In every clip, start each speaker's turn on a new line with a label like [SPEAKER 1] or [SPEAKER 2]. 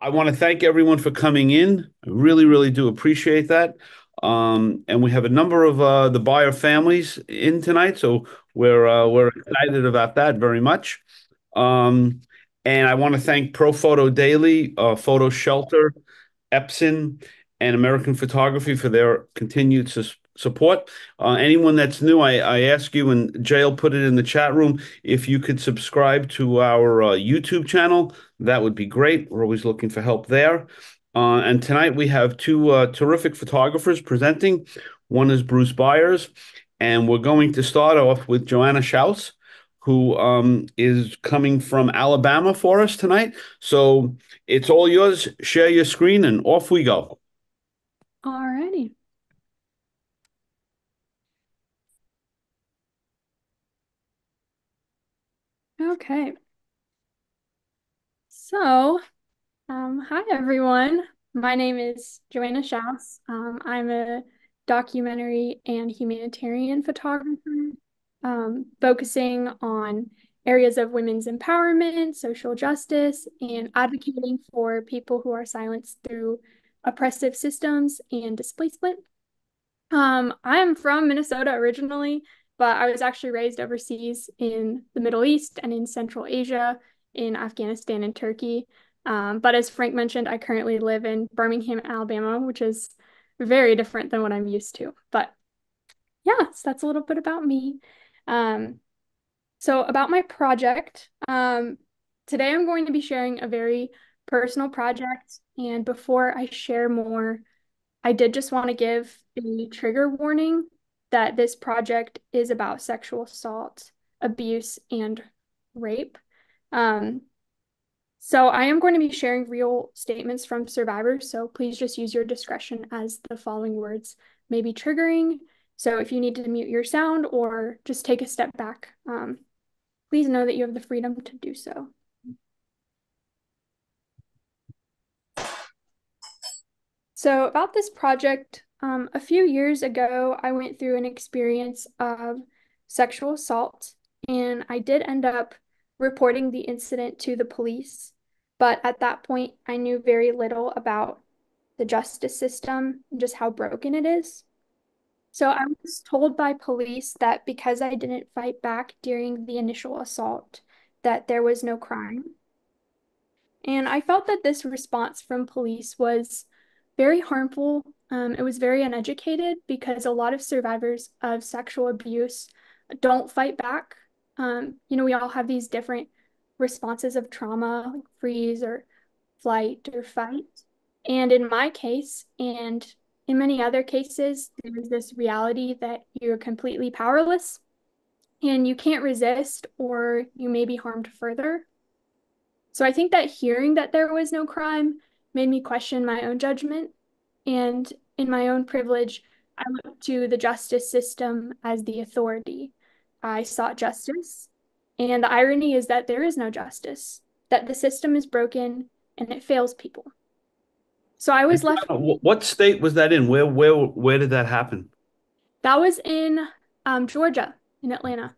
[SPEAKER 1] I want to thank everyone for coming in. I really, really do appreciate that. And we have a number of the Buyer families in tonight, so we're excited about that very much. Um, and I want to thank Pro Photo Daily, Photo Shelter, Epson, and American Photography for their continued support. Anyone that's new, I ask you, and Jay'll put it in the chat room, if you could subscribe to our YouTube channel, that would be great. We're always looking for help there. And tonight we have two terrific photographers presenting. One is Bruce Byers, and we're going to start off with Joanna Schaus, who is coming from Alabama for us tonight. So it's all yours. Share your screen and off we go.
[SPEAKER 2] Alrighty. Okay. So, hi everyone. My name is Joanna Schaus. I'm a documentary and humanitarian photographer, focusing on areas of women's empowerment, social justice, and advocating for people who are silenced through oppressive systems and displacement. I'm from Minnesota originally, but I was actually raised overseas in the Middle East and in Central Asia, in Afghanistan and Turkey. But as Frank mentioned, I currently live in Birmingham, Alabama, which is very different than what I'm used to. But yeah, so that's a little bit about me. Um, so about my project, today I'm going to be sharing a very personal project. And before I share more, I did just want to give a trigger warning that this project is about sexual assault, abuse, and rape. Um, so I am going to be sharing real statements from survivors, so please just use your discretion as the following words may be triggering. So if you need to mute your sound or just take a step back, please know that you have the freedom to do so. So about this project, a few years ago, I went through an experience of sexual assault, and I did end up reporting the incident to the police. But at that point, I knew very little about the justice system and just how broken it is. So I was told by police that because I didn't fight back during the initial assault, that there was no crime. And I felt that this response from police was very harmful. It was very uneducated because a lot of survivors of sexual abuse don't fight back. We all have these different responses of trauma, like freeze or flight or fight. And in my case, and in many other cases, there's this reality that you're completely powerless and you can't resist or you may be harmed further. So I think that hearing that there was no crime made me question my own judgment. And in my own privilege, I looked to the justice system as the authority. I sought justice. And the irony is that there is no justice, that the system is broken and it fails people. So I was left,
[SPEAKER 1] What state was that in? Where did that happen?
[SPEAKER 2] that was in Georgia, in Atlanta.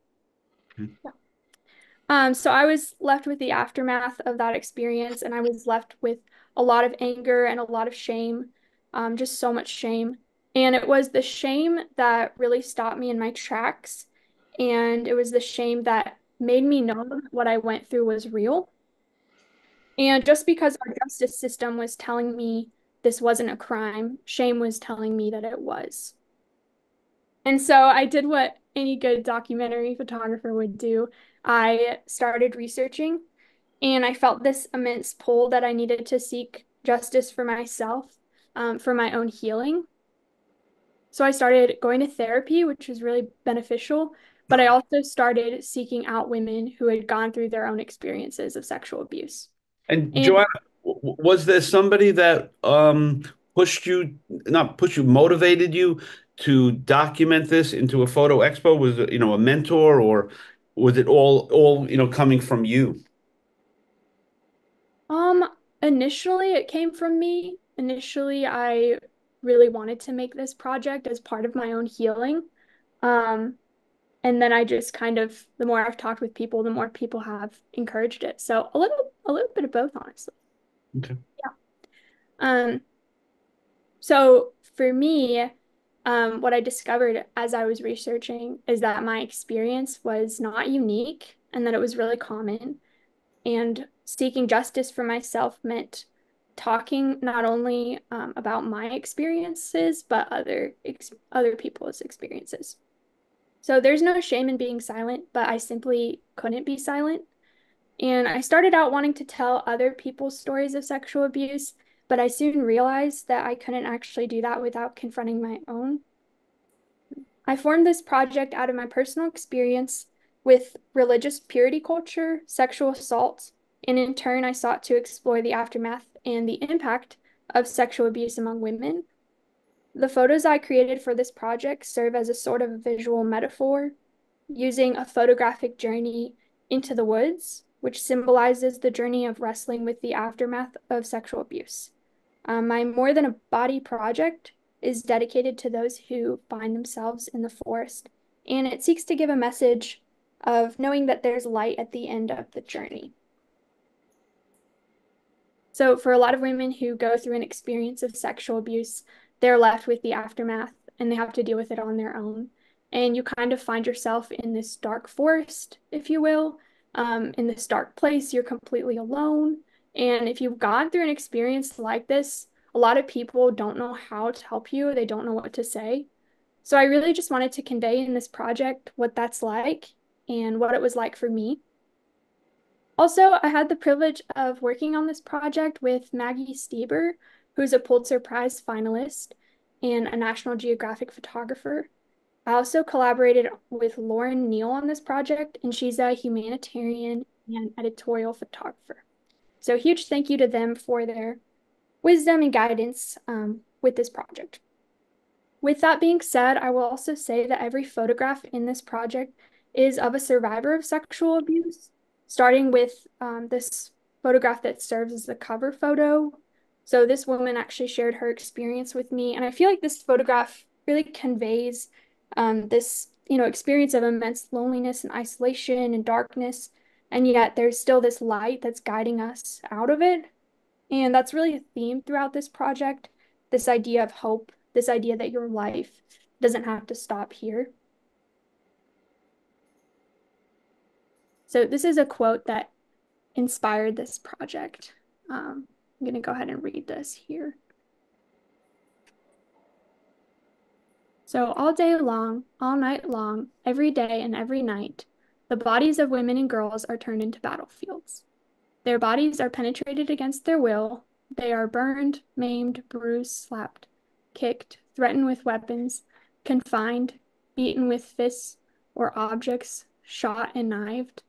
[SPEAKER 2] So I was left with the aftermath of that experience, and I was left with a lot of anger and a lot of shame, just so much shame. And it was the shame that really stopped me in my tracks. And it was the shame that made me know that what I went through was real. And just because our justice system was telling me this wasn't a crime, shame was telling me that it was. And so I did what any good documentary photographer would do. I started researching, and I felt this immense pull that I needed to seek justice for myself, for my own healing. So I started going to therapy, which was really beneficial, but I also started seeking out women who had gone through their own experiences of sexual abuse.
[SPEAKER 1] And
[SPEAKER 2] And
[SPEAKER 1] Joanna, was there somebody that not pushed you, motivated you to document this into a photo expo? Was it, a mentor, or was it all, coming from you?
[SPEAKER 2] um, initially it came from me. Initially, I really wanted to make this project as part of my own healing. Um, and then I just kind of, the more I've talked with people, the more people have encouraged it. So a little bit of both, honestly.
[SPEAKER 1] Okay.
[SPEAKER 2] Um, so for me, what I discovered as I was researching is that my experience was not unique and that it was really common. And seeking justice for myself meant talking not only about my experiences, but other people's experiences. So there's no shame in being silent, but I simply couldn't be silent. And I started out wanting to tell other people's stories of sexual abuse, but I soon realized that I couldn't actually do that without confronting my own. I formed this project out of my personal experience with religious purity culture, sexual assault, and in turn, I sought to explore the aftermath and the impact of sexual abuse among women. The photos I created for this project serve as a sort of visual metaphor, using a photographic journey into the woods, which symbolizes the journey of wrestling with the aftermath of sexual abuse. My More Than a Body project is dedicated to those who find themselves in the forest, and it seeks to give a message of knowing that there's light at the end of the journey. So, for a lot of women who go through an experience of sexual abuse, they're left with the aftermath and they have to deal with it on their own. And you kind of find yourself in this dark forest, if you will, in this dark place. You're completely alone. And if you've gone through an experience like this, a lot of people don't know how to help you, they don't know what to say. So, I really just wanted to convey in this project what that's like and what it was like for me. Also, I had the privilege of working on this project with Maggie Stieber, who's a Pulitzer Prize finalist and a National Geographic photographer. I also collaborated with Lauren Neal on this project, and she's a humanitarian and editorial photographer. So, huge thank you to them for their wisdom and guidance with this project. With that being said, I will also say that every photograph in this project is of a survivor of sexual abuse, starting with this photograph that serves as the cover photo. So this woman actually shared her experience with me, and I feel like this photograph really conveys this, experience of immense loneliness and isolation and darkness, and yet there's still this light that's guiding us out of it. And that's really a theme throughout this project, this idea of hope, this idea that your life doesn't have to stop here. So this is a quote that inspired this project. I'm going to go ahead and read this here. So all day long, all night long, every day and every night, the bodies of women and girls are turned into battlefields. Their bodies are penetrated against their will. They are burned, maimed, bruised, slapped, kicked, threatened with weapons, confined, beaten with fists or objects, shot and knifed.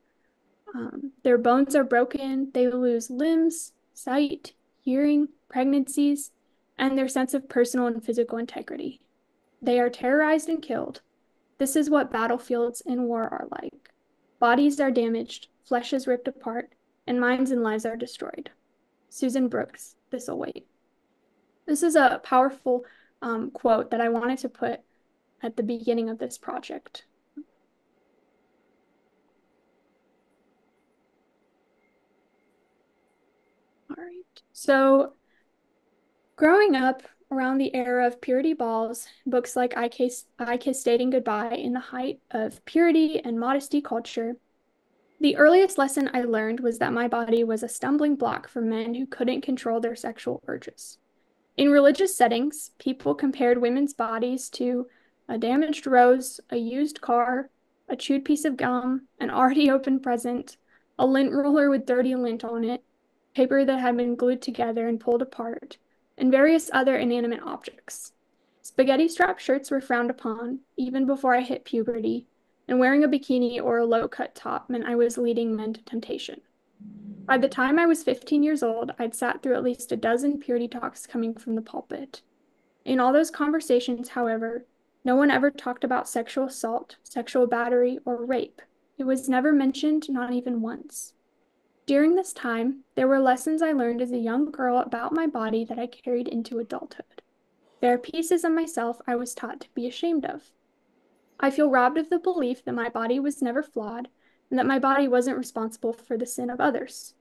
[SPEAKER 2] Their bones are broken. They lose limbs, sight, hearing, pregnancies, and their sense of personal and physical integrity. They are terrorized and killed. This is what battlefields in war are like. Bodies are damaged, flesh is ripped apart, and minds and lives are destroyed. Susan Brooks, This'll Wait. This is a powerful quote that I wanted to put at the beginning of this project. All right. So growing up around the era of purity balls, books like I Kissed Dating Goodbye in the height of purity and modesty culture, the earliest lesson I learned was that my body was a stumbling block for men who couldn't control their sexual urges. In religious settings, people compared women's bodies to a damaged rose, a used car, a chewed piece of gum, an already open present, a lint roller with dirty lint on it, paper that had been glued together and pulled apart, and various other inanimate objects. Spaghetti strap shirts were frowned upon, even before I hit puberty, and wearing a bikini or a low-cut top meant I was leading men to temptation. By the time I was 15 years old, I'd sat through at least a dozen purity talks coming from the pulpit. In all those conversations, however, no one ever talked about sexual assault, sexual battery, or rape. It was never mentioned, not even once. During this time, there were lessons I learned as a young girl about my body that I carried into adulthood. There are pieces of myself I was taught to be ashamed of. I feel robbed of the belief that my body was never flawed and that my body wasn't responsible for the sin of others.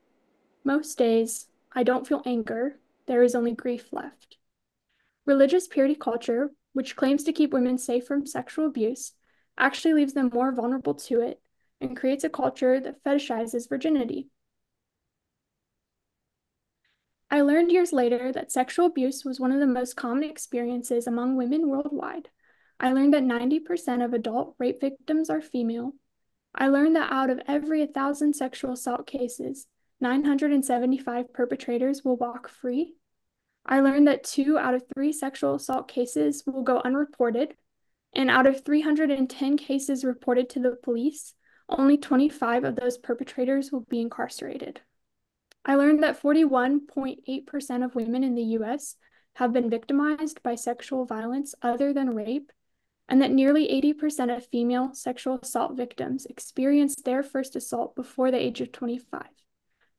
[SPEAKER 2] Most days, I don't feel anger. there is only grief left. Religious purity culture, which claims to keep women safe from sexual abuse, actually leaves them more vulnerable to it and creates a culture that fetishizes virginity. I learned years later that sexual abuse was one of the most common experiences among women worldwide. I learned that 90% of adult rape victims are female. I learned that out of every 1,000 sexual assault cases, 975 perpetrators will walk free. I learned that 2 out of 3 sexual assault cases will go unreported, and out of 310 cases reported to the police, only 25 of those perpetrators will be incarcerated. I learned that 41.8% of women in the US have been victimized by sexual violence other than rape, and that nearly 80% of female sexual assault victims experienced their first assault before the age of 25.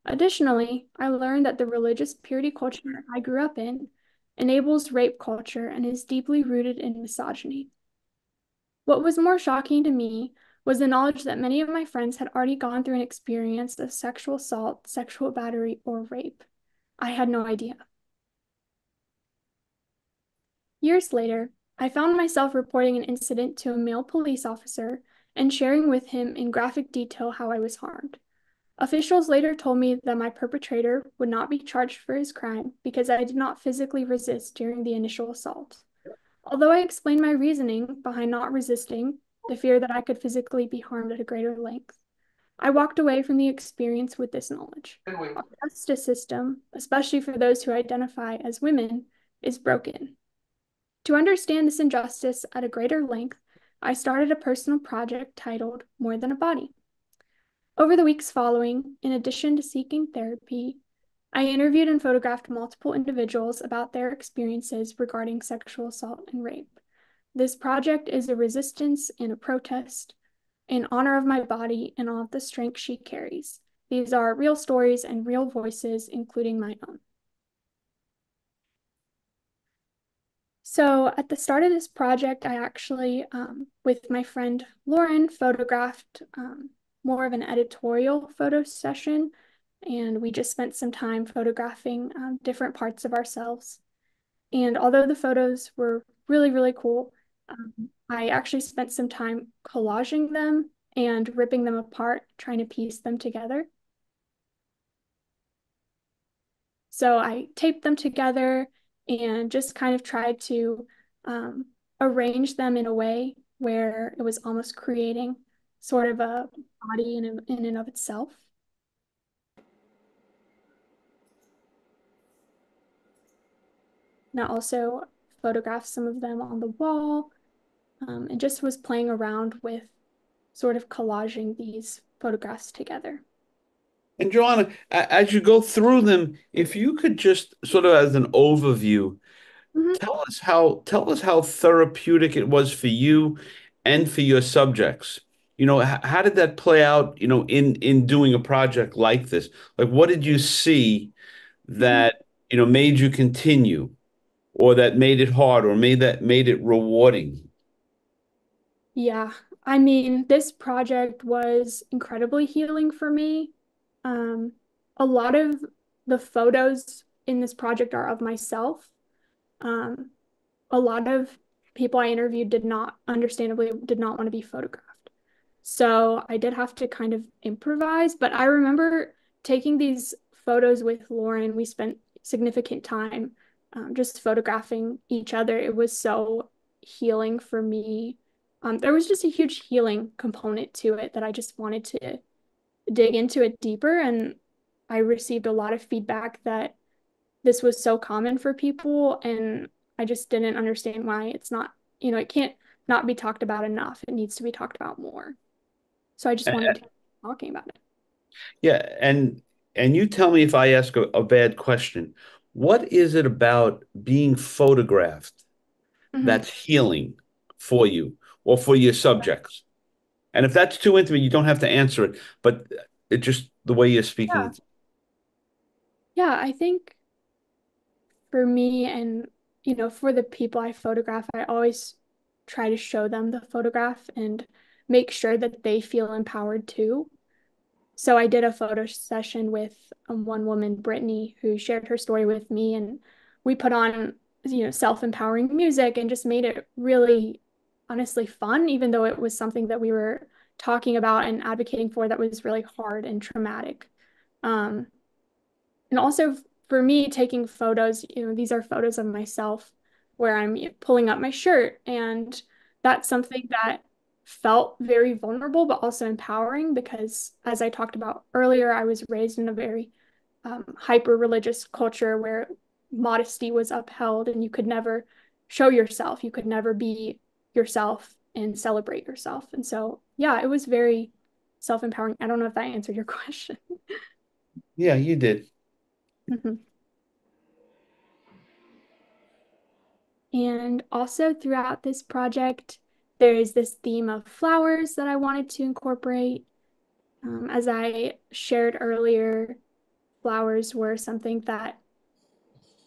[SPEAKER 2] Additionally, I learned that the religious purity culture I grew up in enables rape culture and is deeply rooted in misogyny. What was more shocking to me was the knowledge that many of my friends had already gone through an experience of sexual assault, sexual battery, or rape. I had no idea. Years later, I found myself reporting an incident to a male police officer and sharing with him in graphic detail how I was harmed. Officials later told me that my perpetrator would not be charged for his crime because I did not physically resist during the initial assault. Although I explained my reasoning behind not resisting, the fear that I could physically be harmed at a greater length, I walked away from the experience with this knowledge. Our justice system, especially for those who identify as women, is broken. To understand this injustice at a greater length, I started a personal project titled More Than a Body. Over the weeks following, in addition to seeking therapy, I interviewed and photographed multiple individuals about their experiences regarding sexual assault and rape. This project is a resistance and a protest in honor of my body and all of the strength she carries. These are real stories and real voices, including my own. So at the start of this project, I actually, with my friend Lauren, photographed more of an editorial photo session, and we just spent some time photographing different parts of ourselves. And although the photos were really, really cool, I actually spent some time collaging them and ripping them apart, trying to piece them together. So I taped them together and just kind of tried to arrange them in a way where it was almost creating sort of a body in and of itself. And I also photographed some of them on the wall and just was playing around with sort of collaging these photographs together.
[SPEAKER 1] And Joanna, as you go through them, if you could just sort of as an overview,
[SPEAKER 2] Mhm.
[SPEAKER 1] tell us how therapeutic it was for you and for your subjects. How did that play out, in doing a project like this? Like, what did you see
[SPEAKER 2] Mhm.
[SPEAKER 1] that, made you continue, or that made it hard, or made it rewarding?
[SPEAKER 2] Yeah, I mean, this project was incredibly healing for me. Um, a lot of the photos in this project are of myself. Um, a lot of people I interviewed understandably, did not want to be photographed. So I did have to kind of improvise, but I remember taking these photos with Lauren. We spent significant time just photographing each other. It was so healing for me. There was just a huge healing component to it that I just wanted to dig into it deeper. And I received a lot of feedback that this was so common for people. And I just didn't understand why it's not, it can't not be talked about enough. It needs to be talked about more. So I just wanted to keep talking about it.
[SPEAKER 1] Yeah, and you tell me if I ask a bad question. What is it about being photographed
[SPEAKER 2] Hmm.
[SPEAKER 1] that's healing for you or for your subjects? And if that's too intimate, you don't have to answer it, but it just the way you're speaking
[SPEAKER 2] Yeah.
[SPEAKER 1] it.
[SPEAKER 2] Yeah, I think for me and, for the people I photograph, I always try to show them the photograph and make sure that they feel empowered too. So I did a photo session with one woman, Brittany, who shared her story with me, and we put on, self-empowering music and just made it really, honestly fun, even though it was something that we were talking about and advocating for that was really hard and traumatic. Um, and also for me, taking photos, these are photos of myself where I'm pulling up my shirt. And that's something that felt very vulnerable, but also empowering because, as I talked about earlier, I was raised in a very hyper religious culture where modesty was upheld and you could never show yourself, you could never be yourself and celebrate yourself. And so, yeah, it was very self-empowering. I don't know if that answered your question.
[SPEAKER 1] Yeah, you did.
[SPEAKER 2] And also throughout this project, there is this theme of flowers that I wanted to incorporate. As I shared earlier, flowers were something that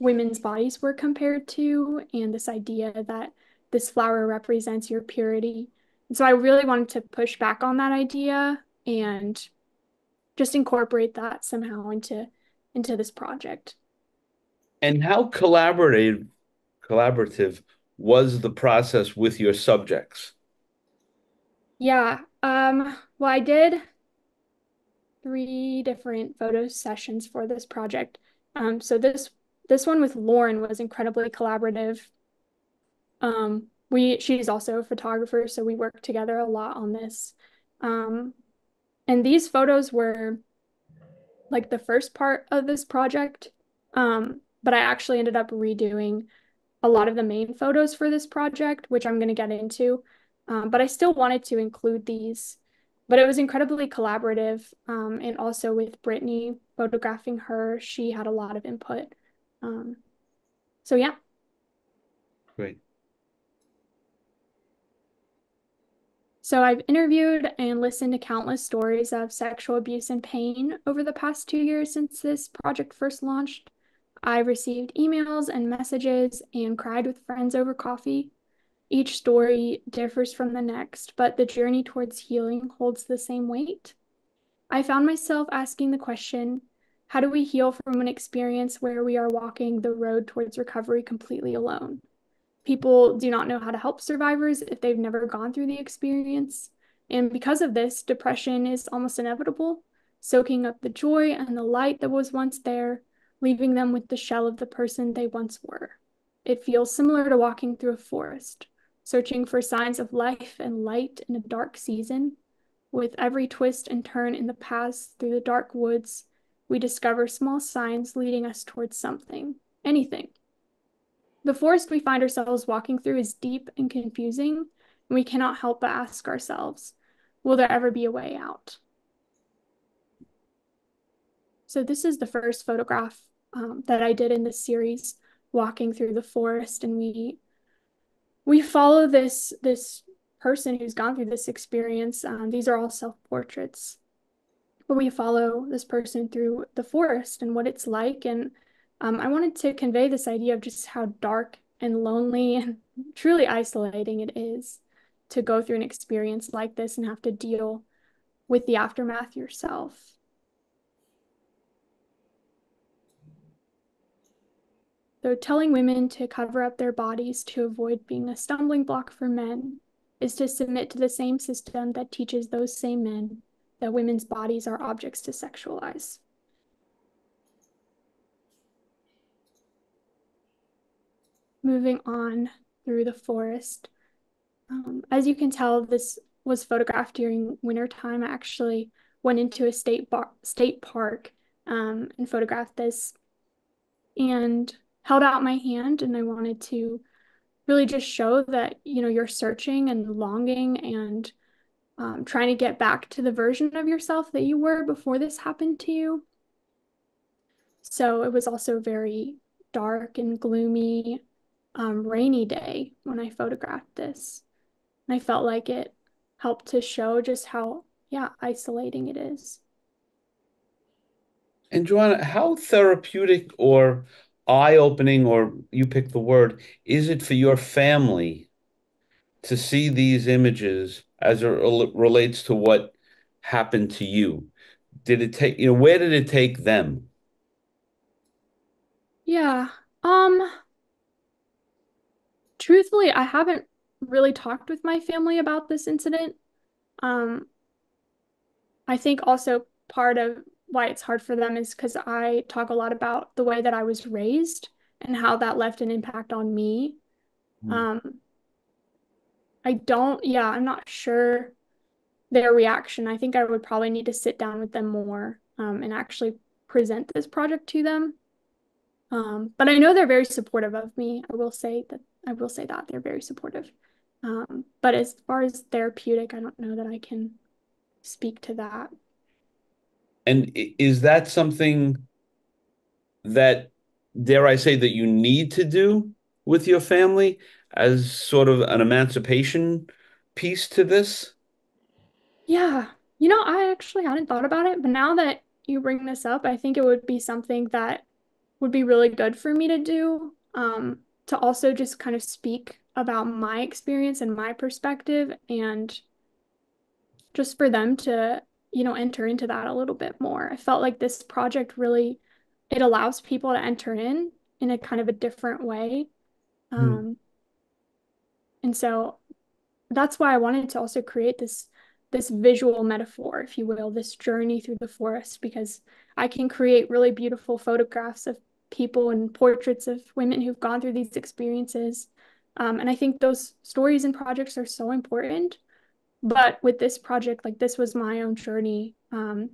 [SPEAKER 2] women's bodies were compared to, and this idea that this flower represents your purity. And so I really wanted to push back on that idea and just incorporate that somehow into this project.
[SPEAKER 1] And how collaborative was the process with your subjects?
[SPEAKER 2] Yeah, well, I did three different photo sessions for this project. So this one with Lauren was incredibly collaborative. She's also a photographer, so we worked together a lot on this. Um, and these photos were like the first part of this project. But I actually ended up redoing a lot of the main photos for this project, which I'm going to get into. But I still wanted to include these. But it was incredibly collaborative. And also with Brittany photographing her, she had a lot of input. Um, so yeah.
[SPEAKER 1] Great.
[SPEAKER 2] So I've interviewed and listened to countless stories of sexual abuse and pain over the past 2 years since this project first launched. I received emails and messages and cried with friends over coffee. Each story differs from the next, but the journey towards healing holds the same weight. I found myself asking the question, how do we heal from an experience where we are walking the road towards recovery completely alone? People do not know how to help survivors if they've never gone through the experience. And because of this, depression is almost inevitable, soaking up the joy and the light that was once there, leaving them with the shell of the person they once were. It feels similar to walking through a forest, searching for signs of life and light in a dark season. With every twist and turn in the paths through the dark woods, we discover small signs leading us towards something, anything. The forest we find ourselves walking through is deep and confusing, and we cannot help but ask ourselves, will there ever be a way out? So this is the first photograph that I did in this series, walking through the forest, and we follow this person who's gone through this experience. These are all self-portraits, but we follow this person through the forest and what it's like. And I wanted to convey this idea of just how dark and lonely and truly isolating it is to go through an experience like this and have to deal with the aftermath yourself. So telling women to cover up their bodies to avoid being a stumbling block for men is to submit to the same system that teaches those same men that women's bodies are objects to sexualize. Moving on through the forest. As you can tell, this was photographed during winter time. I actually went into a state park and photographed this and held out my hand, and I wanted to really just show that, you're searching and longing and trying to get back to the version of yourself that you were before this happened to you. So it was also very dark and gloomy, rainy day when I photographed this. And I felt like it helped to show just how, yeah, isolating it is.
[SPEAKER 1] And Joanna, how therapeutic or eye-opening, or you pick the word, is it for your family to see these images as it relates to what happened to you? did it take, where did it take them?
[SPEAKER 2] Yeah. Um, Truthfully, I haven't really talked with my family about this incident. Um, I think also part of why it's hard for them is because I talk a lot about the way that I was raised and how that left an impact on me.
[SPEAKER 1] Mm.
[SPEAKER 2] Um, I'm not sure their reaction. I think I would probably need to sit down with them more, and actually present this project to them. But I know they're very supportive of me. I will say that they're very supportive. But as far as therapeutic, I don't know that I can speak to that.
[SPEAKER 1] And is that something that, dare I say, that you need to do with your family as sort of an emancipation piece to this?
[SPEAKER 2] Yeah, I actually hadn't thought about it, but now that you bring this up, I think it would be something that would be really good for me to do. To also just kind of speak about my experience and my perspective, and just for them to, enter into that a little bit more. I felt like this project really, it allows people to enter in a kind of a different way.
[SPEAKER 1] Mm.
[SPEAKER 2] Um, and so that's why I wanted to also create this visual metaphor, if you will, this journey through the forest, because I can create really beautiful photographs of people and portraits of women who've gone through these experiences. And I think those stories and projects are so important. But with this project, like this was my own journey. And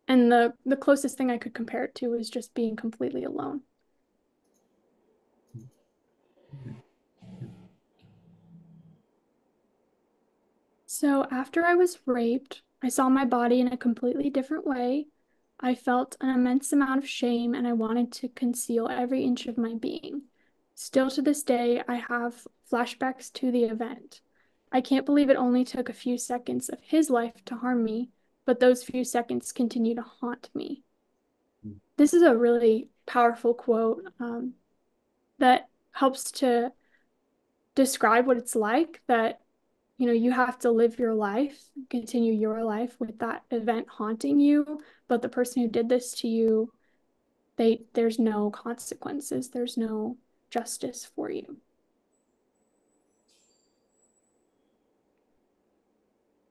[SPEAKER 2] the closest thing I could compare it to was just being completely alone. So after I was raped, I saw my body in a completely different way. I felt an immense amount of shame and I wanted to conceal every inch of my being. Still to this day, I have flashbacks to the event. I can't believe it only took a few seconds of his life to harm me, but those few seconds continue to haunt me. This is a really powerful quote, that helps to describe what it's like that you have to live your life, continue your life with that event haunting you, but the person who did this to you, there's no consequences, there's no justice for you.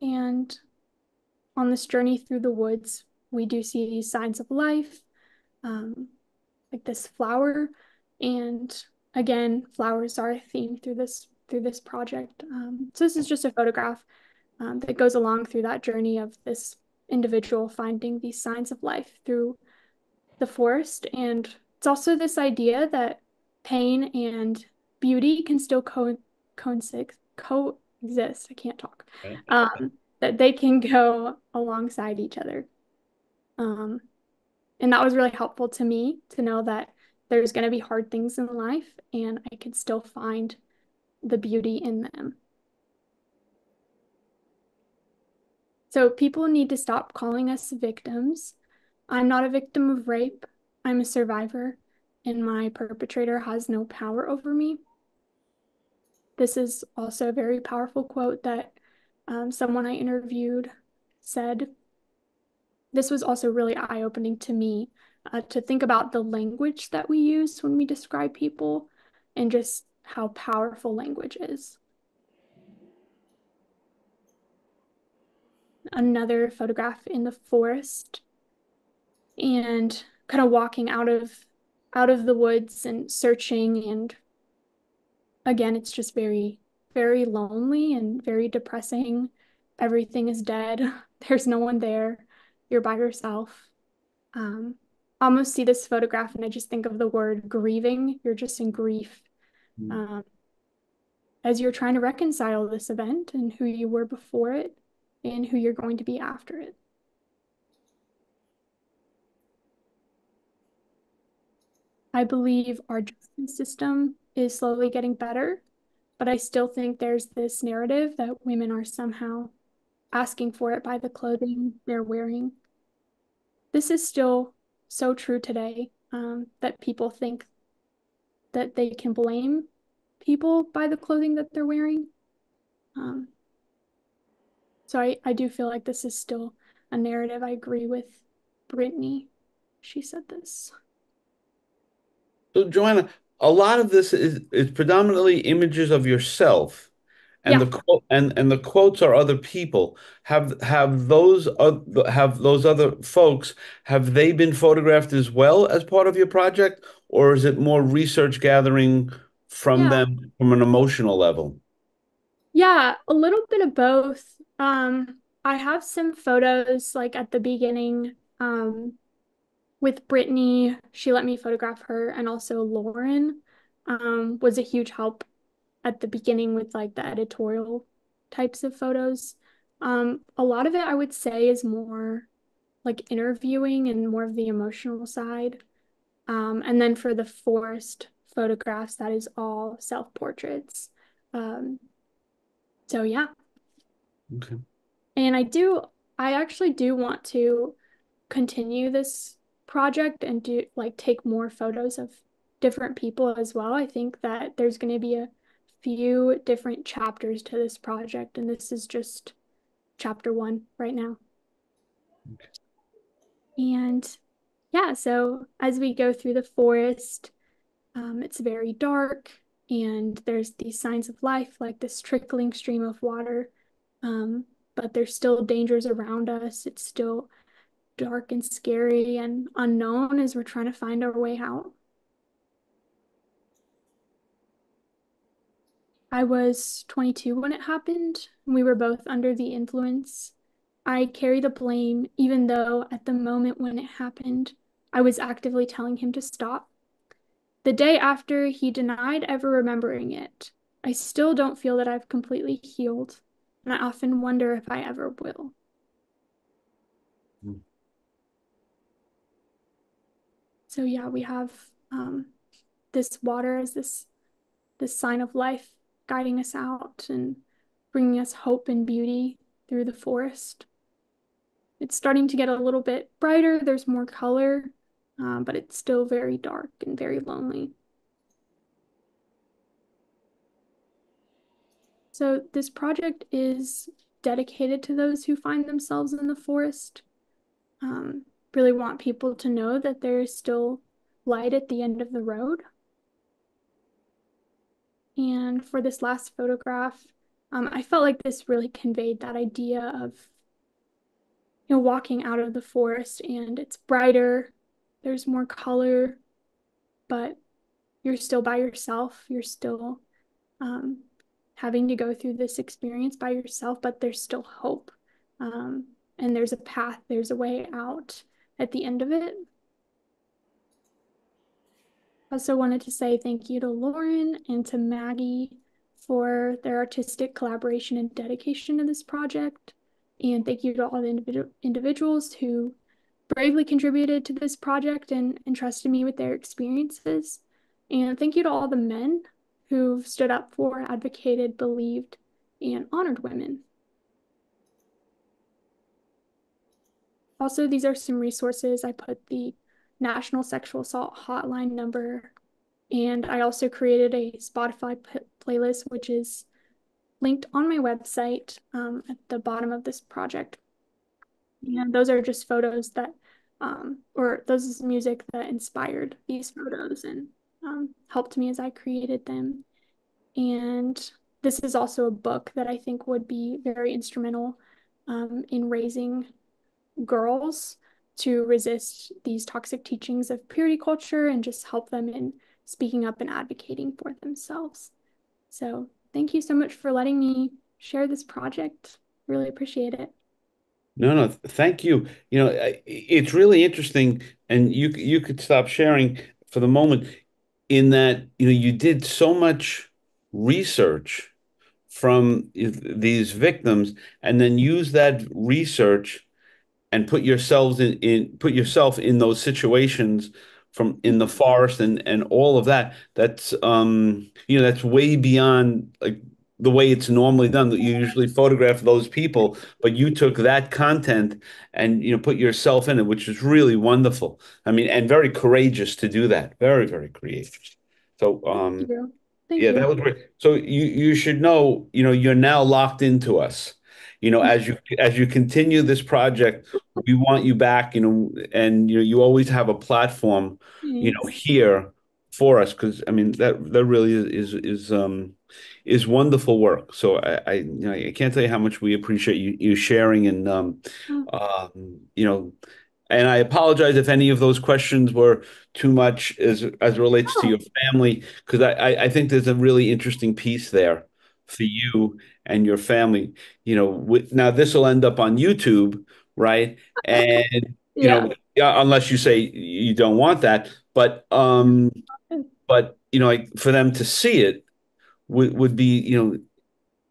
[SPEAKER 2] And on this journey through the woods, we do see these signs of life, um, like this flower, and again, flowers are a theme through this project. So this is just a photograph, that goes along through that journey of this individual finding these signs of life through the forest. And it's also this idea that pain and beauty can still coexist. I can't talk.
[SPEAKER 1] Right.
[SPEAKER 2] That they can go alongside each other. Um, and that was really helpful to me to know that there's going to be hard things in life and I can still find the beauty in them. So people need to stop calling us victims. I'm not a victim of rape. I'm a survivor, and my perpetrator has no power over me. This is also a very powerful quote that, someone I interviewed said. This was also really eye-opening to me, to think about the language that we use when we describe people and just how powerful language is. Another photograph in the forest and kind of walking out of the woods and searching, and again it's just very, very lonely and very depressing. Everything is dead. There's no one there. You're by yourself. um I almost see this photograph and I just think of the word grieving. You're just in grief,
[SPEAKER 1] Mm.
[SPEAKER 2] um as you're trying to reconcile this event and who you were before it and who you're going to be after it. I believe our justice system is slowly getting better, but I still think there's this narrative that women are somehow asking for it by the clothing they're wearing. This is still so true today, that people think that they can blame people by the clothing that they're wearing. Um, so I do feel like this is still a narrative. I agree with Brittany. She said this.
[SPEAKER 1] So, Joanna, a lot of this is predominantly images of yourself, and
[SPEAKER 2] Yeah,
[SPEAKER 1] the quotes are other people. Have those other folks, have they been photographed as well as part of your project, or is it more research gathering from
[SPEAKER 2] yeah,
[SPEAKER 1] them from an emotional level?
[SPEAKER 2] yeah, a little bit of both. I have some photos like at the beginning, with Brittany. She let me photograph her, and also Lauren, was a huge help at the beginning with like the editorial types of photos. A lot of it I would say is more like interviewing and more of the emotional side. And then for the forest photographs, that is all self-portraits. Um, so yeah.
[SPEAKER 1] Okay.
[SPEAKER 2] And I actually do want to continue this project and do like take more photos of different people as well. I think that there's going to be a few different chapters to this project, and this is just chapter one right now. And yeah, so as we go through the forest, it's very dark, and there's these signs of life, like this trickling stream of water. Um, but there's still dangers around us. It's still dark and scary and unknown as we're trying to find our way out. I was 22 when it happened. We were both under the influence. I carry the blame, even though at the moment when it happened, I was actively telling him to stop. The day after, he denied ever remembering it. I still don't feel that I've completely healed, and I often wonder if I ever will. So yeah, we have this water as this sign of life guiding us out and bringing us hope and beauty through the forest. It's starting to get a little bit brighter. There's more color, but it's still very dark and very lonely. So this project is dedicated to those who find themselves in the forest. Um, really want people to know that there is still light at the end of the road. And for this last photograph, I felt like this really conveyed that idea of, walking out of the forest and it's brighter, there's more color, but you're still by yourself. You're still um, having to go through this experience by yourself, but there's still hope. Um, and there's a path, there's a way out at the end of it. Also wanted to say thank you to Lauren and to Maggie for their artistic collaboration and dedication to this project. And thank you to all the individuals who bravely contributed to this project and entrusted me with their experiences. And thank you to all the men who've stood up for, advocated, believed, and honored women. Also, these are some resources. I put the National Sexual Assault Hotline number, and I also created a Spotify playlist, which is linked on my website at the bottom of this project. And those are just photos that, or those is music that inspired these photos and helped me as I created them. And this is also a book that I think would be very instrumental in raising girls to resist these toxic teachings of purity culture and just help them in speaking up and advocating for themselves. So thank you so much for letting me share this project. Really appreciate it.
[SPEAKER 1] No, no, thank you. It's really interesting, and you could stop sharing for the moment in that, you did so much research from these victims and then use that research and put yourself in those situations from in the forest and all of that. That's way beyond like the way it's normally done. That you usually photograph those people, but you took that content and put yourself in it, which is really wonderful. I mean, and very courageous to do that. Very, very creative. So
[SPEAKER 2] Thank you. Thank
[SPEAKER 1] yeah, that
[SPEAKER 2] you.
[SPEAKER 1] was great. So you should know, you're now locked into us. as you continue this project, we want you back, and you always have a platform,
[SPEAKER 2] Thanks.
[SPEAKER 1] here for us, because I mean that really is wonderful work. So I can't tell you how much we appreciate you sharing, and
[SPEAKER 2] Oh,
[SPEAKER 1] you know and I apologize if any of those questions were too much as relates to your
[SPEAKER 2] oh,
[SPEAKER 1] family, because I think there's a really interesting piece there for you and your family. Now this will end up on YouTube, right? And
[SPEAKER 2] yeah.
[SPEAKER 1] yeah, unless you say you don't want that, but like for them to see it would be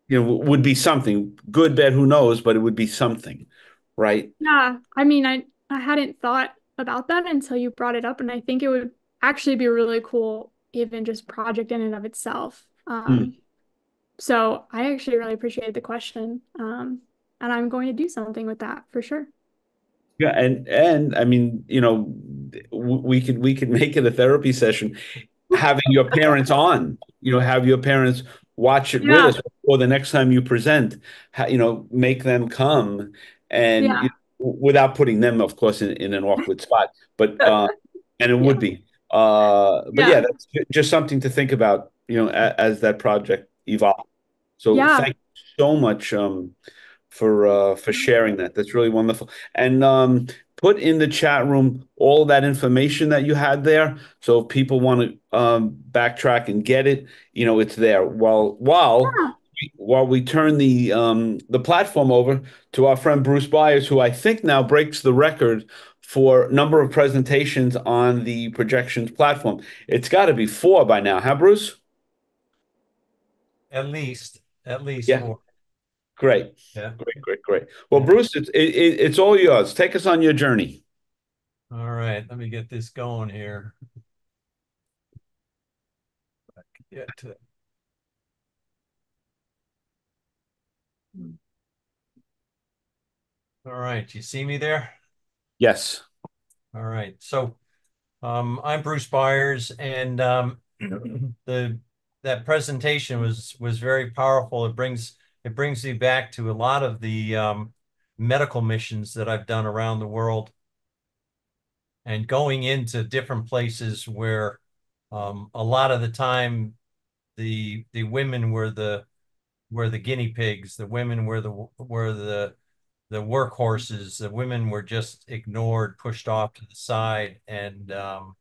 [SPEAKER 1] would be something good, bad, who knows, but it would be something, right?
[SPEAKER 2] Yeah, I mean, I hadn't thought about that until you brought it up, and I think it would actually be a really cool, even just project in and of itself. So I actually really appreciate the question, and I'm going to do something with that for sure.
[SPEAKER 1] Yeah, and I mean, we could make it a therapy session, having your parents on, have your parents watch it with
[SPEAKER 2] Yeah,
[SPEAKER 1] us, or the next time you present, make them come, and
[SPEAKER 2] yeah,
[SPEAKER 1] without putting them, of course, in an awkward spot, but and it
[SPEAKER 2] yeah,
[SPEAKER 1] would be, but yeah,
[SPEAKER 2] yeah,
[SPEAKER 1] that's just something to think about, as that project evolves. So
[SPEAKER 2] yeah.
[SPEAKER 1] thank you so much, for sharing that. That's really wonderful. And put in the chat room all that information that you had there. So if people want to backtrack and get it, it's there. While we turn the platform over to our friend Bruce Byers, who I think now breaks the record for number of presentations on the projections platform. It's got to be 4 by now, huh, Bruce?
[SPEAKER 3] At least
[SPEAKER 1] Yeah.
[SPEAKER 3] four.
[SPEAKER 1] Great.
[SPEAKER 3] Yeah.
[SPEAKER 1] Great, great, great. Well,
[SPEAKER 3] Yeah.
[SPEAKER 1] Bruce, it's all yours. Take us on your journey.
[SPEAKER 3] All right. Let me get this going here. Get to All right. You see me there?
[SPEAKER 1] Yes.
[SPEAKER 3] All right. So I'm Bruce Byers, and the that presentation was very powerful. It brings me back to a lot of the medical missions that I've done around the world, and going into different places where a lot of the time the women were the guinea pigs, the women were the workhorses, the women were just ignored, pushed off to the side,
[SPEAKER 2] Mm,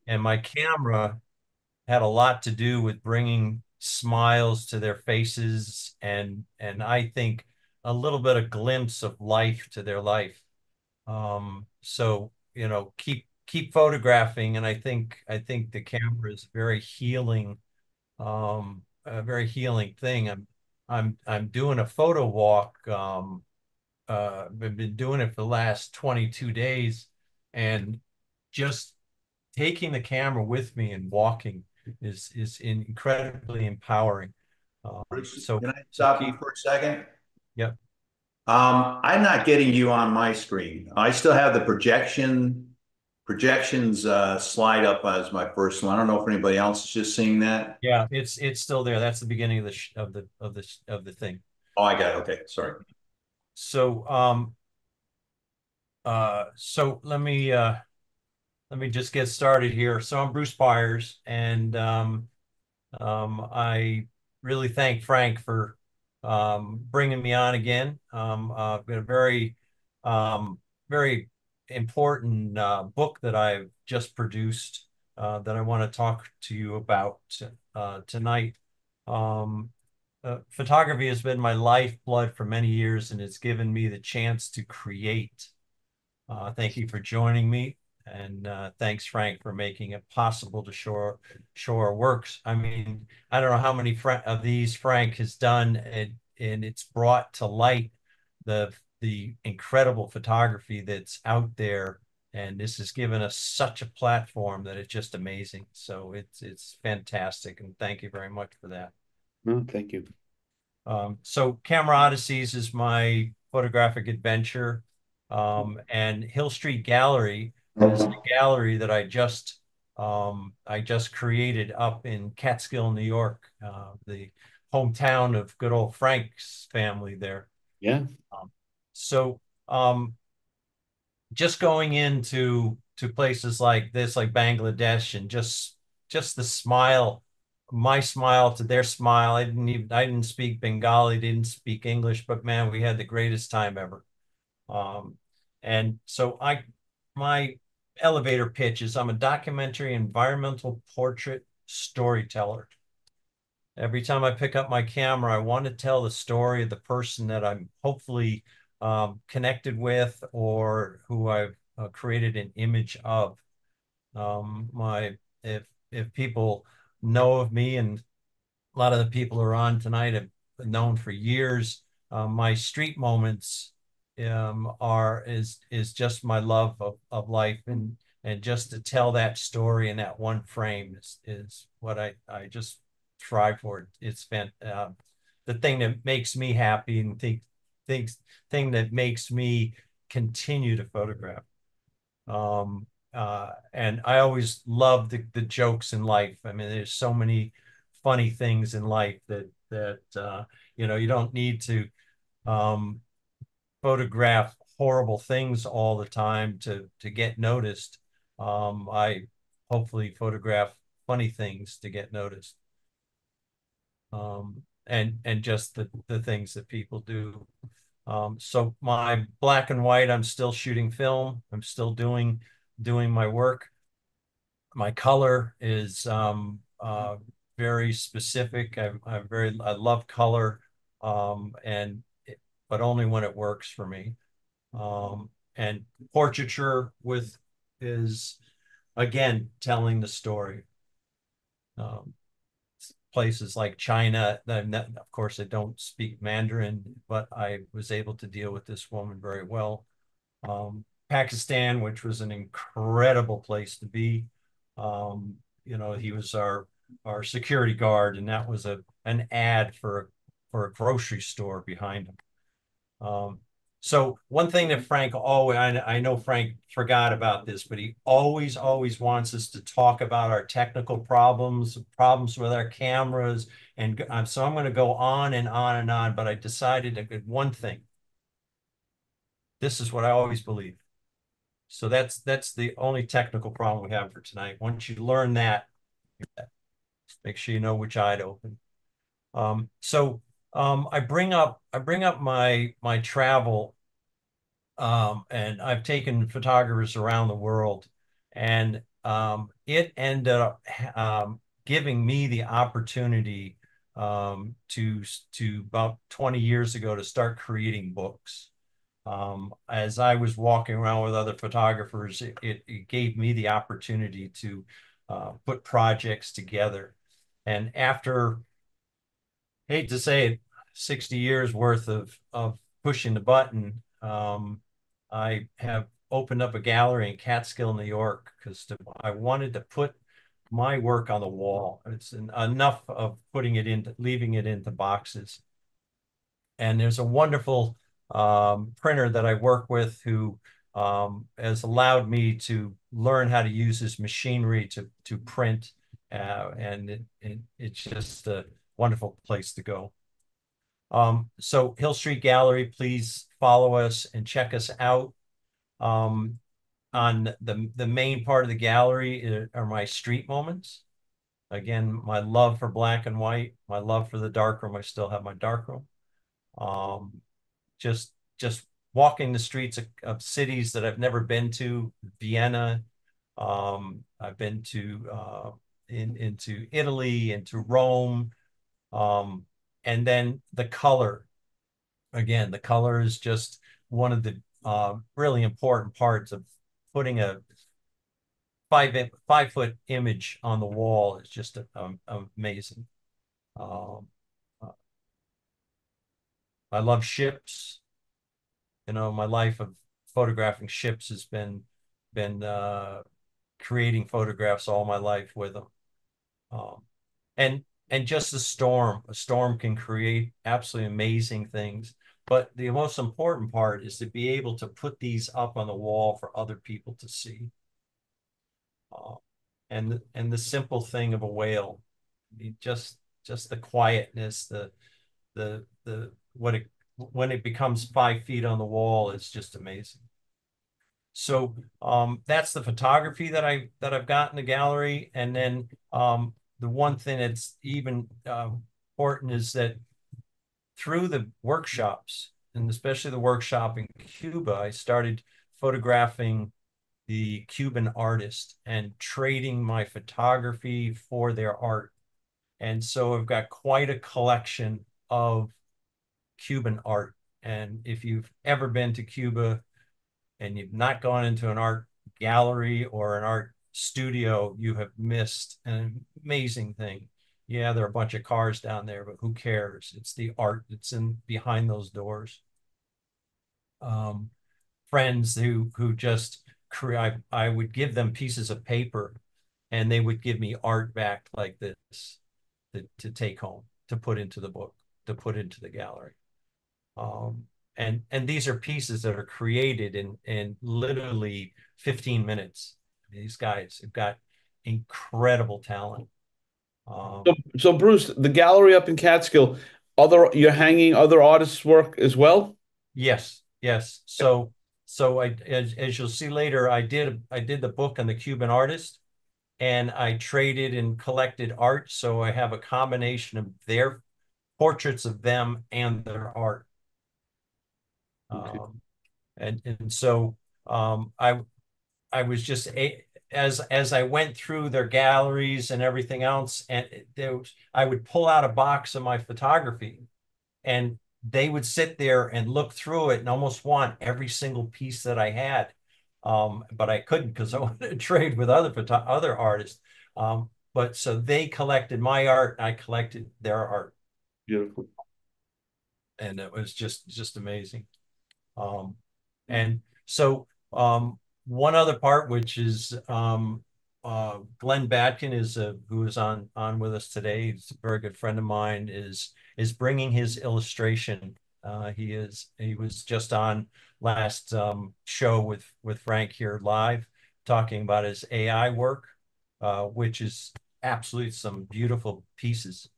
[SPEAKER 3] and my camera had a lot to do with bringing smiles to their faces, and I think a little bit of glimpse of life to their life. So keep photographing, and I think the camera is a very healing thing. I'm doing a photo walk. I've been doing it for the last 22 days, and just taking the camera with me and walking is incredibly empowering.
[SPEAKER 4] Bruce,
[SPEAKER 3] So
[SPEAKER 4] can I
[SPEAKER 3] so
[SPEAKER 4] stop you
[SPEAKER 3] keep
[SPEAKER 4] for a second?
[SPEAKER 3] Yep.
[SPEAKER 4] I'm not getting you on my screen. I still have the projections slide up as my first one. I don't know if anybody else is just seeing that.
[SPEAKER 3] Yeah, it's still there. That's the beginning of the thing.
[SPEAKER 4] Oh, I got it. Okay, sorry.
[SPEAKER 3] So so let me just get started here. So I'm Bruce Byers, and I really thank Frank for bringing me on again. Been a very important book that I've just produced that I want to talk to you about tonight. Um, Photography has been my lifeblood for many years, and it's given me the chance to create. Thank you for joining me, and thanks, Frank, for making it possible to show our works. I mean, I don't know how many of these Frank has done, and it's brought to light the incredible photography that's out there, and this has given us such a platform that it's just amazing. So it's fantastic, and thank you very much for that.
[SPEAKER 1] No, thank you.
[SPEAKER 3] So Camera Odysseys is my photographic adventure. And Hill Street Gallery is a gallery that I just created up in Catskill, New York, the hometown of good old Frank's family there.
[SPEAKER 1] Yeah.
[SPEAKER 3] Um, so just going into places like this, like Bangladesh, and just the smile, my smile to their smile. I didn't speak Bengali, didn't speak English, but man, we had the greatest time ever. Um, and so my elevator pitch is I'm a documentary environmental portrait storyteller. Every time I pick up my camera, I want to tell the story of the person that I'm hopefully connected with, or who I've created an image of. My if people know of me, and a lot of the people who are on tonight have known for years, my street moments is just my love of life, and just to tell that story in that one frame is what I just strive for. It's the thing that makes me happy, and things thing that makes me continue to photograph. And I always love the jokes in life. I mean, there's so many funny things in life that you don't need to um, photograph horrible things all the time to get noticed. I hopefully photograph funny things to get noticed. And just the things that people do. So my black and white, I'm still shooting film. I'm still doing my work. My color is very specific. I love color, and but only when it works for me. And portraiture is again telling the story. Um, Places like China, of course, I don't speak Mandarin, but I was able to deal with this woman very well. Pakistan, which was an incredible place to be. He was our security guard, and that was an ad for a grocery store behind him. So one thing that Frank always, I know Frank forgot about this, but he always wants us to talk about our technical problems with our cameras. And so I'm going to go on and on and on, but I decided one thing. This is what I always believe. So that's the only technical problem we have for tonight. Once you learn that, make sure you know which eye to open. I bring up my travel, and I've taken photographers around the world, and it ended up giving me the opportunity to about 20 years ago to start creating books. As I was walking around with other photographers, it gave me the opportunity to put projects together. And after, hate to say it, 60 years worth of pushing the button, I have opened up a gallery in Catskill, New York, because I wanted to put my work on the wall. It's enough of leaving it into boxes. And there's a wonderful printer that I work with who has allowed me to learn how to use his machinery to print, and it's just a wonderful place to go. So Hill Street Gallery, please follow us and check us out. On the main part of the gallery are my street moments. Again, my love for black and white, my love for the darkroom. I still have my darkroom. Um, just walking the streets of cities that I've never been to, Vienna. I've been into Italy, into Rome, and then the color. Again, the color is just one of the really important parts of putting a 5 foot image on the wall. Is just amazing. Um, uh, I love ships. My life of photographing ships has been creating photographs all my life with them. Um, and just a storm can create absolutely amazing things. But the most important part is to be able to put these up on the wall for other people to see. Uh, and the simple thing of a whale, just the quietness, the what it when it becomes 5 feet on the wall, it's just amazing. So that's the photography that I've got in the gallery. And then the one thing that's even important is that through the workshops, and especially the workshop in Cuba, I started photographing the Cuban artist and trading my photography for their art. And so I've got quite a collection of Cuban art. And if you've ever been to Cuba and you've not gone into an art gallery or an art studio, you have missed an amazing thing. Yeah, there are a bunch of cars down there, but who cares? It's the art that's in behind those doors. Friends who just create, I would give them pieces of paper and they would give me art back like this to take home, to put into the book, to put into the gallery. And these are pieces that are created in literally 15 minutes. These guys have got incredible talent.
[SPEAKER 1] So Bruce, the gallery up in Catskill, you're hanging other artists' work as well?
[SPEAKER 3] Yes, yes. So as you'll see later, I did the book on the Cuban artist, and I traded and collected art. So I have a combination of their portraits of them and their art.
[SPEAKER 1] Okay.
[SPEAKER 3] And so I was just as I went through their galleries and everything else, and I would pull out a box of my photography, and they would sit there and look through it and almost want every single piece that I had. But I couldn't because I wanted to trade with other artists. But so they collected my art, and I collected their art,
[SPEAKER 1] Beautiful.
[SPEAKER 3] and it was just amazing. And so one other part, which is Glenn Batkin who is on with us today. He's a very good friend of mine. Is bringing his illustration. He was just on last show with Frank here live, talking about his AI work, which is absolutely some beautiful pieces.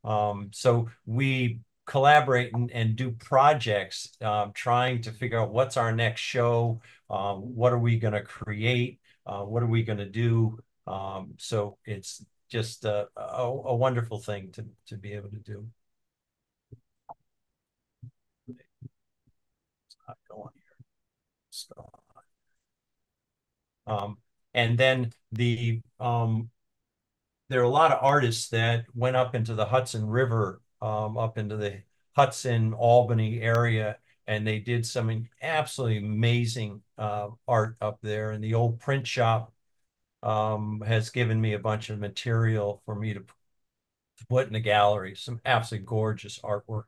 [SPEAKER 3] So we collaborate and do projects, trying to figure out what's our next show, what are we going to create, what are we going to do. So it's just a wonderful thing to be able to do. It's not going here. So, and then there are a lot of artists that went up into the Hudson River, up into the Hudson, Albany area, and they did some absolutely amazing art up there. And the old print shop has given me a bunch of material for me to put in the gallery. Some absolutely gorgeous artwork.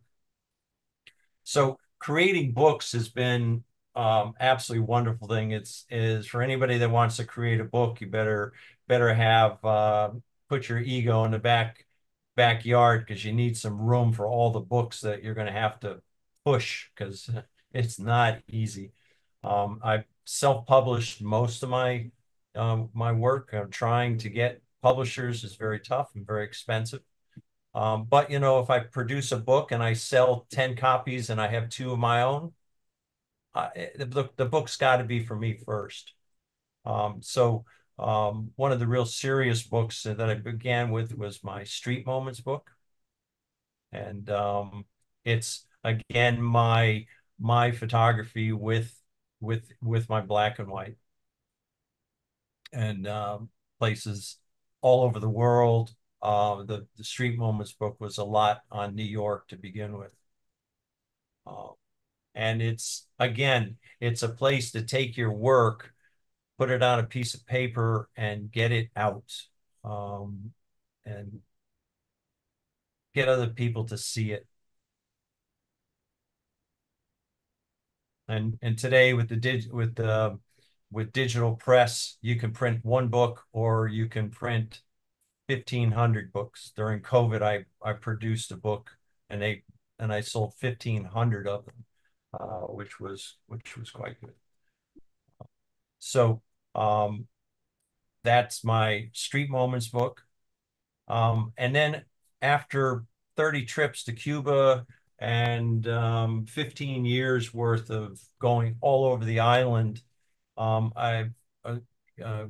[SPEAKER 3] So creating books has been absolutely wonderful thing. Is for anybody that wants to create a book, you better have put your ego in the backyard, because you need some room for all the books that you're going to have to push, because it's not easy. I've self-published most of my work. I'm trying to get publishers is very tough and very expensive. But if I produce a book and I sell 10 copies and I have 2 of my own, the book's got to be for me first. So one of the real serious books that I began with was my Street Moments book. And it's again my photography with my black and white, and places all over the world. The Street Moments book was a lot on New York to begin with. And it's a place to take your work, put it on a piece of paper, and get it out, and get other people to see it. And today with digital press, you can print one book or you can print 1,500 books. During COVID, I produced a book, and I sold 1,500 of them, which was quite good. So that's my Street Moments book. And then after 30 trips to Cuba, and 15 years worth of going all over the island. I've uh,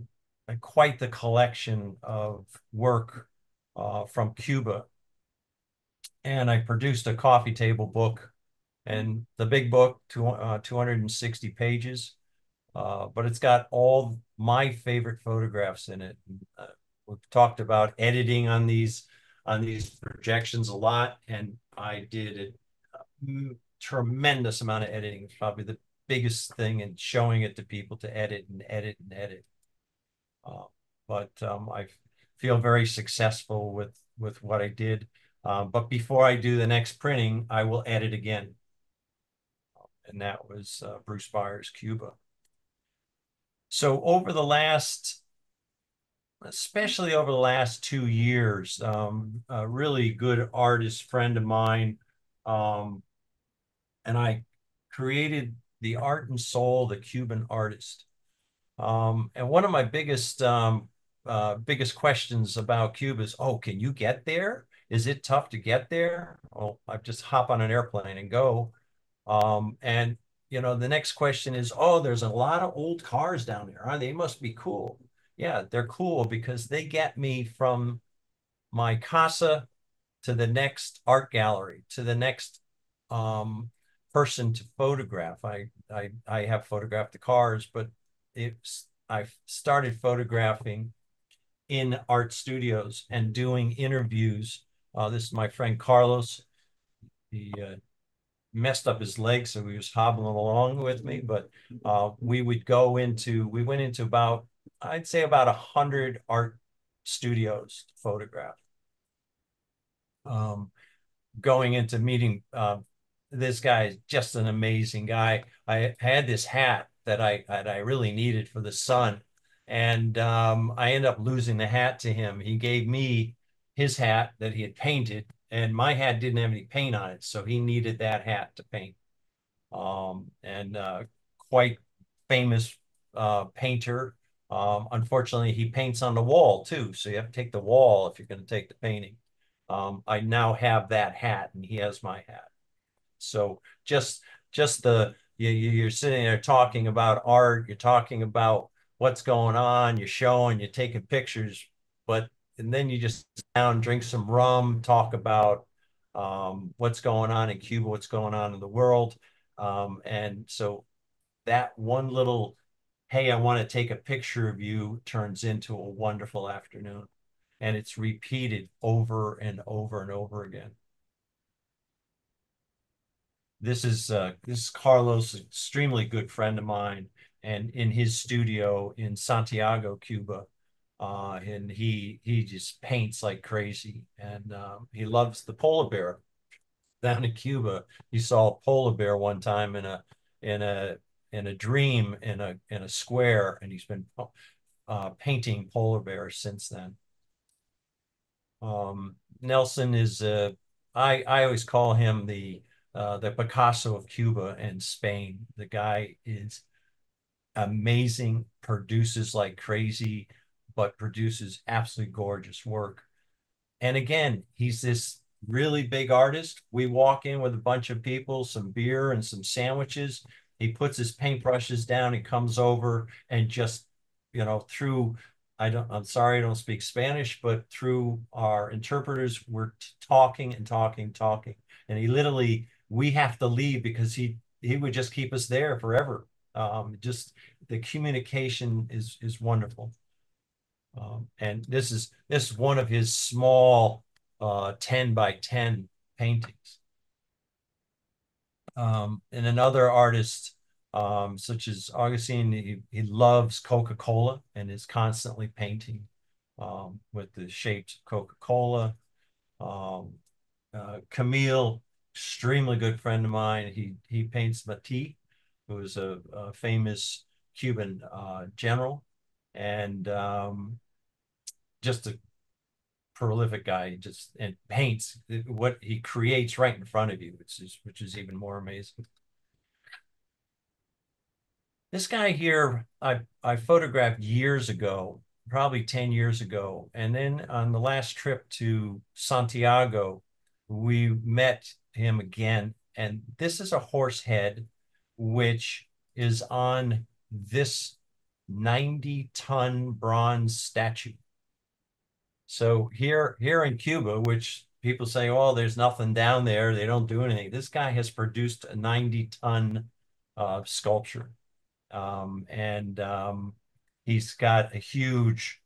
[SPEAKER 3] quite the collection of work from Cuba. And I produced a coffee table book, and the big book, 260 pages, but it's got all my favorite photographs in it. We've talked about editing on these projections a lot, and I did a tremendous amount of editing. It's probably the biggest thing in showing it to people, to edit and edit and edit. Uh, but I feel very successful with what I did. But before I do the next printing, I will edit again. And that was Bruce Byers, Cuba. So over the last, especially over the last 2 years, a really good artist friend of mine, and I created the Art and Soul, the Cuban artist. And one of my biggest questions about Cuba is, oh, can you get there? Is it tough to get there? Well, I just hop on an airplane and go. And the next question is, oh, there's a lot of old cars down there, huh? They must be cool. Yeah, they're cool because they get me from my casa to the next art gallery, to the next person to photograph. I have photographed the cars, but I started photographing in art studios and doing interviews. This is my friend Carlos. He messed up his leg, so he was hobbling along with me. But we went into about, I'd say about 100 art studios to photograph. Going into meeting this guy is just an amazing guy. I had this hat that I really needed for the sun, and I ended up losing the hat to him. He gave me his hat that he had painted, and my hat didn't have any paint on it, so he needed that hat to paint. And quite famous painter. Unfortunately, he paints on the wall too, so you have to take the wall if you're going to take the painting. I now have that hat, and he has my hat. So just you're sitting there talking about art, you're talking about what's going on, you're showing, you're taking pictures, and then you just sit down, drink some rum, talk about what's going on in Cuba, what's going on in the world. And so that one little, hey, I want to take a picture of you, turns into a wonderful afternoon. And it's repeated over and over and over again. This is Carlos, extremely good friend of mine, and in his studio in Santiago, Cuba. And he just paints like crazy, and he loves the polar bear. Down in Cuba, he saw a polar bear one time in a dream in a square, and he's been painting polar bears since then. Nelson is I always call him the Picasso of Cuba and Spain. The guy is amazing, produces like crazy, but produces absolutely gorgeous work. And again, he's this really big artist. We walk in with a bunch of people, some beer and some sandwiches. He puts his paintbrushes down, he comes over and just, through, I'm sorry, I don't speak Spanish, but through our interpreters, we're talking and talking, talking. And we have to leave because he would just keep us there forever. Just the communication is wonderful. And this is one of his small 10 by 10 paintings. And another artist, such as Augustine, he loves Coca-Cola and is constantly painting with the shapes of Coca-Cola. Camille, extremely good friend of mine. He paints Matisse, who is a famous Cuban general, and just a prolific guy, and paints what he creates right in front of you, which is even more amazing. This guy here, I photographed years ago, probably 10 years ago, and then on the last trip to Santiago, we met him again, and this is a horse head, which is on this 90-ton bronze statue. So here in Cuba, which people say, oh, there's nothing down there, they don't do anything. This guy has produced a 90-ton sculpture. He's got a huge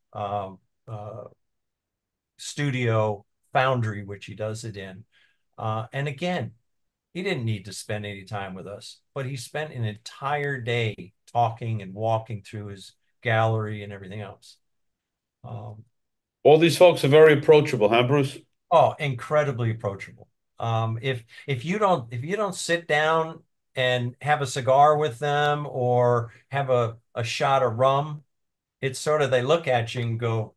[SPEAKER 3] studio foundry, which he does it in. And again, he didn't need to spend any time with us, but he spent an entire day talking and walking through his gallery and everything else.
[SPEAKER 1] All these folks are very approachable, huh, Bruce?
[SPEAKER 3] Oh, incredibly approachable. If you don't sit down and have a cigar with them or have a shot of rum, it's sort of they look at you and go,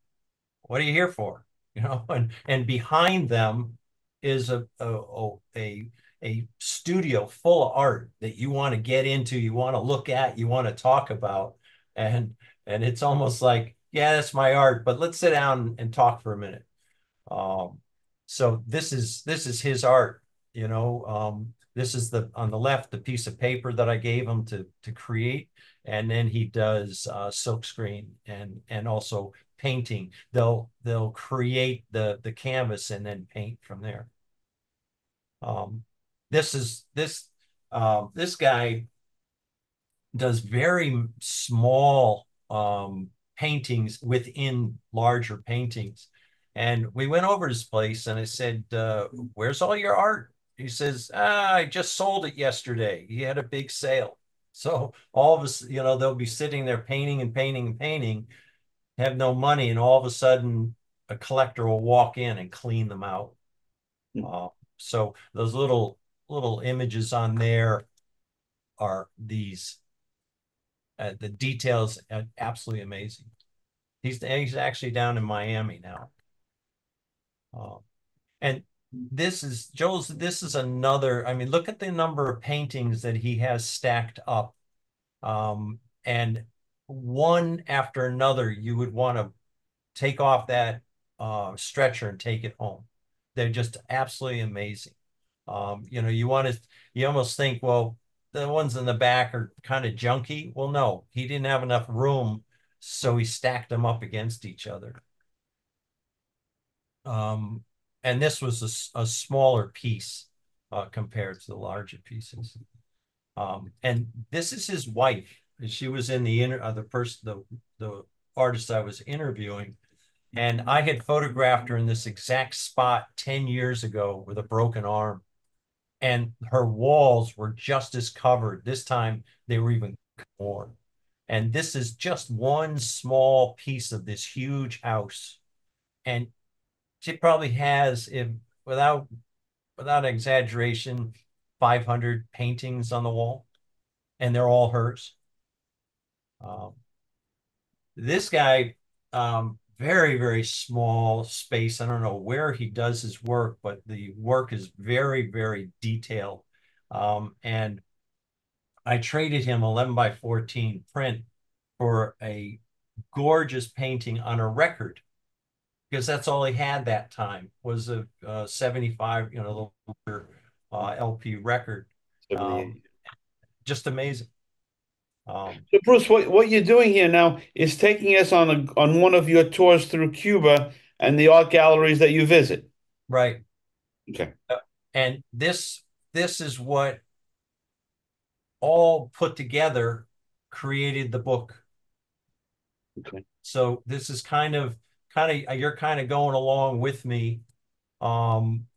[SPEAKER 3] "What are you here for?" You know, and behind them is a studio full of art that you want to get into, you want to look at, you want to talk about, and it's almost like, yeah, that's my art, but let's sit down and talk for a minute. So this is his art, you know. This is on the left, the piece of paper that I gave him to create, and then he does silk screen and also painting. They'll create the canvas and then paint from there. This guy does very small paintings within larger paintings. And we went over to his place and I said, where's all your art? He says, I just sold it yesterday. He had a big sale. So all of us, you know, they'll be sitting there painting and painting and painting, have no money, and all of a sudden a collector will walk in and clean them out. So those little images on there are these, the details are absolutely amazing. He's actually down in Miami now. And this is another, I mean, look at the number of paintings that he has stacked up. And one after another, you would want to take off that stretcher and take it home. They're just absolutely amazing. You know, you almost think, well, the ones in the back are kind of junky. Well, no, he didn't have enough room, so he stacked them up against each other. And this was a smaller piece compared to the larger pieces. And this is his wife. She was in the artist I was interviewing, and I had photographed her in this exact spot 10 years ago with a broken arm. And her walls were just as covered. This time they were even more. And this is just one small piece of this huge house. And she probably has, if without exaggeration, 500 paintings on the wall, and they're all hers. This guy, very, very small space. I don't know where he does his work, but the work is very, very detailed. And I traded him 11 by 14 print for a gorgeous painting on a record, because that's all he had that time was a 75, you know, LP record. Just amazing.
[SPEAKER 1] So Bruce, what you're doing here now is taking us on one of your tours through Cuba and the art galleries that you visit.
[SPEAKER 3] Right.
[SPEAKER 1] Okay.
[SPEAKER 3] And this is what all put together created the book.
[SPEAKER 1] Okay.
[SPEAKER 3] So this is you're kind of going along with me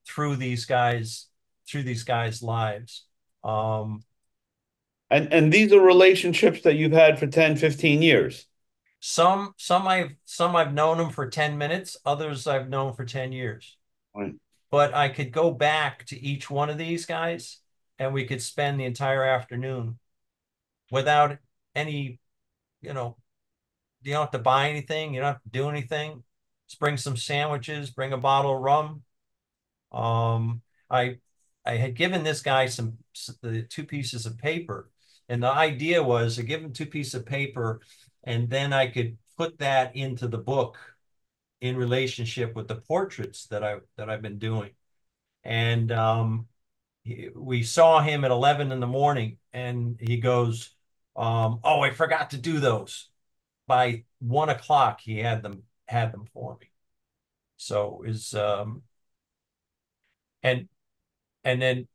[SPEAKER 3] through these guys' lives.
[SPEAKER 1] And these are relationships that you've had for 10, 15 years.
[SPEAKER 3] Some I've known them for 10 minutes, others I've known for 10 years.
[SPEAKER 1] Right.
[SPEAKER 3] But I could go back to each one of these guys and we could spend the entire afternoon without any, you know, you don't have to buy anything, you don't have to do anything. Just bring some sandwiches, bring a bottle of rum. I had given this guy the 2 pieces of paper. And the idea was to give him 2 pieces of paper, and then I could put that into the book in relationship with the portraits that I've been doing. And we saw him at 11 in the morning, and he goes, "Oh, I forgot to do those." By 1 o'clock, he had them for me. So is and and then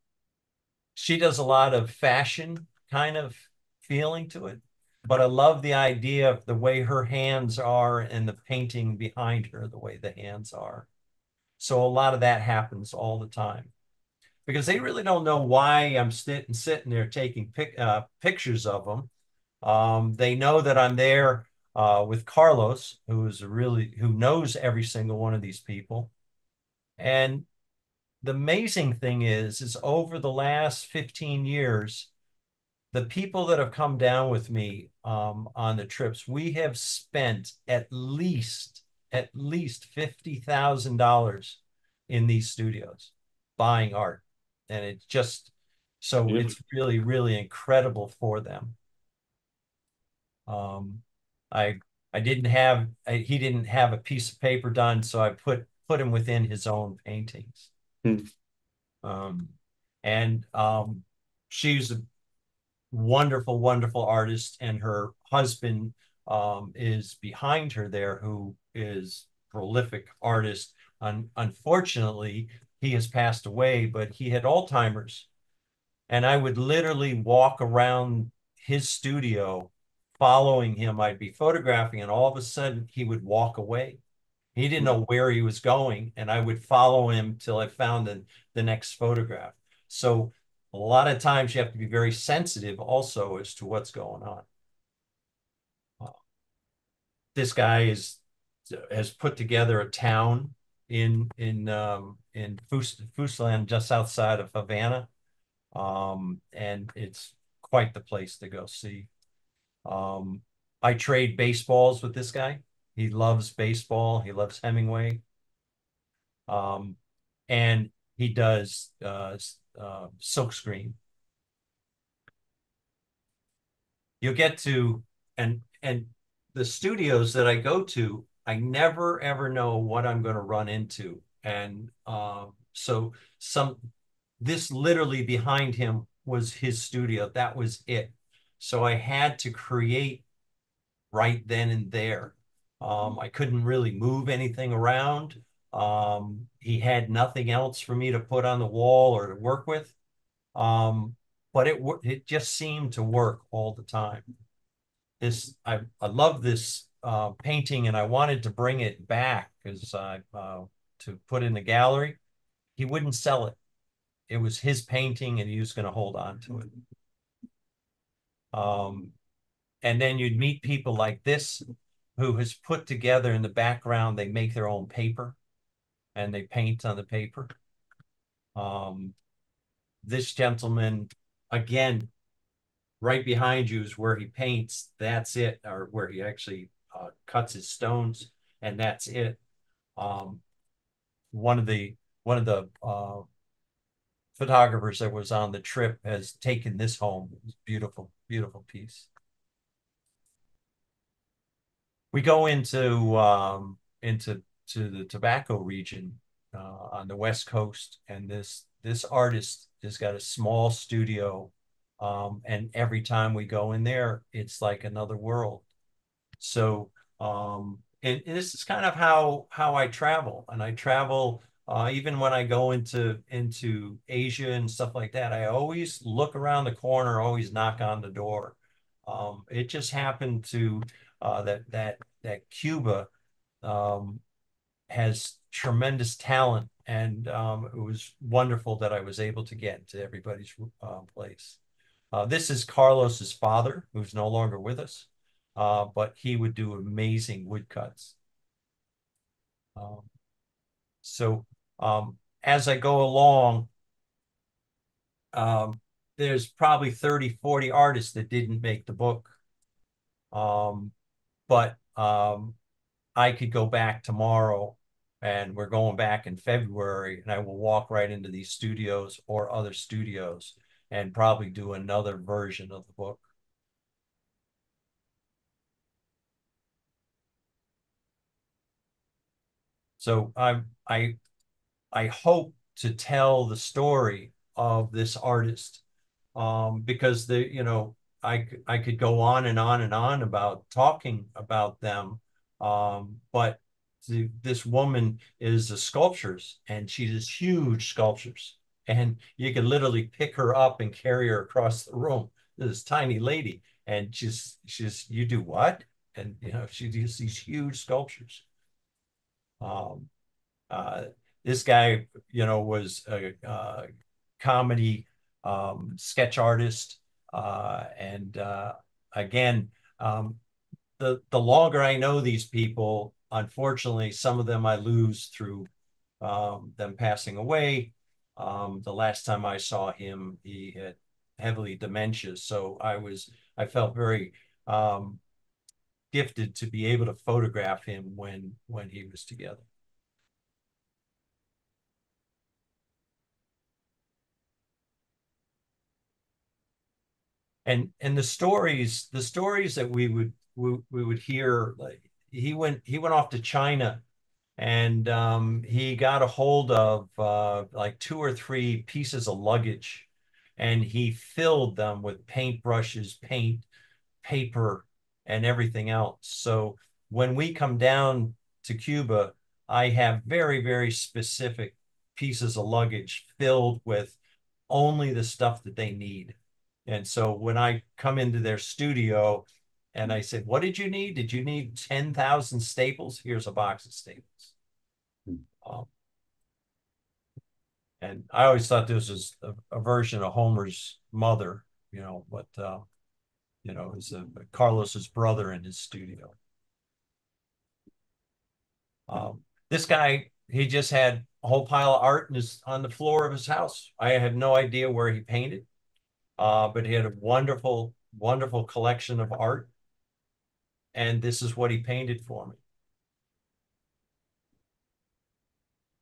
[SPEAKER 3] she does a lot of fashion kind of feeling to it. But I love the idea of the way her hands are and the painting behind her, the way the hands are. So a lot of that happens all the time because they really don't know why I'm sitting there taking pictures of them. They know that I'm there with Carlos, who knows every single one of these people. And the amazing thing is over the last 15 years, the people that have come down with me on the trips, we have spent at least $50,000 in these studios buying art. And it's just so
[SPEAKER 1] Yeah.
[SPEAKER 3] it's really, really incredible for them. Um, I I didn't have he didn't have a piece of paper done, so I put him within his own paintings.
[SPEAKER 1] Hmm.
[SPEAKER 3] Um, and she's a wonderful, wonderful artist, and her husband is behind her there, who is prolific artist. Unfortunately, he has passed away, but he had Alzheimer's, and I would literally walk around his studio following him. I'd be photographing, and all of a sudden he would walk away. He didn't know where he was going, and I would follow him till I found the next photograph. So a lot of times you have to be very sensitive also as to what's going on. This guy has put together a town in Fuslan, just outside of Havana, and it's quite the place to go see. Um, I trade baseballs with this guy. He loves baseball. He loves Hemingway. Um, and he does silkscreen. You'll get to and the studios that I go to, I never ever know what I'm going to run into, and so some this literally behind him was his studio. That was it. So I had to create right then and there. I couldn't really move anything around. He had nothing else for me to put on the wall or to work with. Um, but it just seemed to work all the time. I love this painting, and I wanted to bring it back because to put in the gallery. He wouldn't sell it. It was his painting, and he was going to hold on to it. Um, and then you'd meet people like this who has put together in the background, they make their own paper and they paint on the paper. Um, this gentleman, again, right behind you is where he paints. That's it, or where he actually cuts his stones, and that's it. Um, one of the one of the photographers that was on the trip has taken this home. It's beautiful, beautiful piece. We go into to the tobacco region on the West Coast, and this artist has got a small studio, and every time we go in there, it's like another world. So, and this is kind of how I travel, and I travel even when I go into Asia and stuff like that. I always look around the corner, always knock on the door. It just happened to that Cuba um, has tremendous talent, and it was wonderful that I was able to get to everybody's place. This is Carlos's father, who's no longer with us, but he would do amazing woodcuts. Um, so as I go along, um, there's probably 30, 40 artists that didn't make the book. Um, but I could go back tomorrow, and we're going back in February, and I will walk right into these studios or other studios and probably do another version of the book. So I hope to tell the story of this artist, because I could go on and on and on about talking about them, but this woman is a sculptress, and she does huge sculptures, and you can literally pick her up and carry her across the room. This tiny lady, and you do what? And she does these huge sculptures. Um, uh, this guy, was a comedy sketch artist, and again, the longer I know these people, unfortunately, some of them I lose through them passing away. The last time I saw him, he had heavily dementia, so I felt very gifted to be able to photograph him when he was together. And the stories that we would hear, like he went off to China, and he got a hold of like 2 or 3 pieces of luggage, and he filled them with paintbrushes, paint, paper, and everything else. So when we come down to Cuba, I have very, very specific pieces of luggage filled with only the stuff that they need. And so when I come into their studio and I said, what did you need? Did you need 10,000 staples? Here's a box of staples. Um, and I always thought this was a version of Homer's mother, but is Carlos's brother in his studio. This guy, he just had a whole pile of art on the floor of his house. I have no idea where he painted, but he had a wonderful, wonderful collection of art. And this is what he painted for me.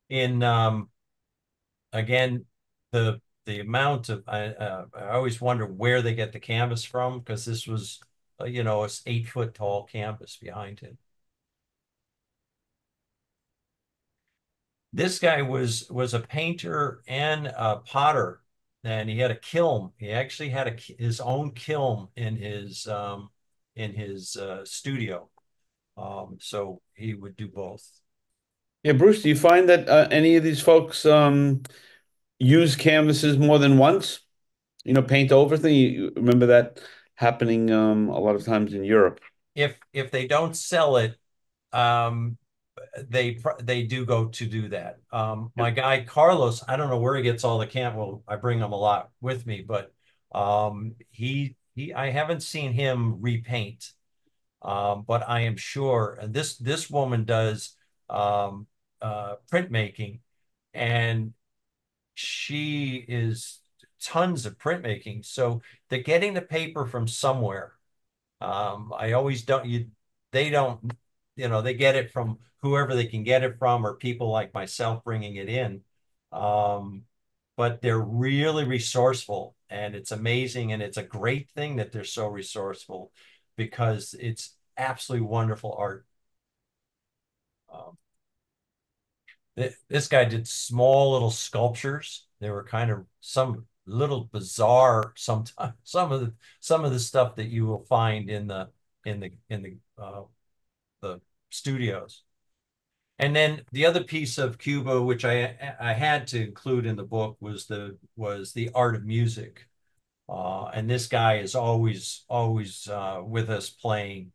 [SPEAKER 3] In again, the amount of I always wonder where they get the canvas from, because this was a 8-foot tall canvas behind him. This guy was a painter and a potter, and he had a kiln. He actually had his own kiln in his studio. So he would do both.
[SPEAKER 1] Yeah, Bruce, do you find that any of these folks use canvases more than once? Paint over thing. You remember that happening a lot of times in Europe.
[SPEAKER 3] If they don't sell it, they do go to do that. My guy Carlos, I don't know where he gets all the well, I bring him a lot with me, but I haven't seen him repaint. But I am sure, and this woman does printmaking, and she is tons of printmaking. So they're getting the paper from somewhere. I always they don't, they get it from whoever they can get it from, or people like myself bringing it in. But they're really resourceful, and it's amazing. And it's a great thing that they're so resourceful, because it's absolutely wonderful art. This guy did small little sculptures. They were kind of some little bizarre sometimes. Some of the stuff that you will find in the studios. And then the other piece of Cuba, which I had to include in the book, was the art of music. And this guy is always with us playing.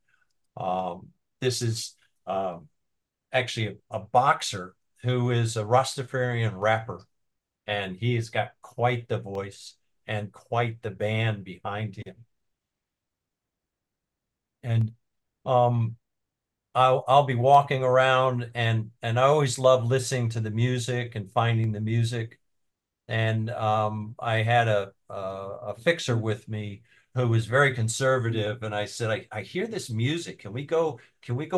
[SPEAKER 3] This is actually a boxer who is a Rastafarian rapper, and he has got quite the voice and quite the band behind him. And I'll be walking around, and I always love listening to the music and finding the music. And I had a fixer with me who was very conservative, and I said, I hear this music. Can we go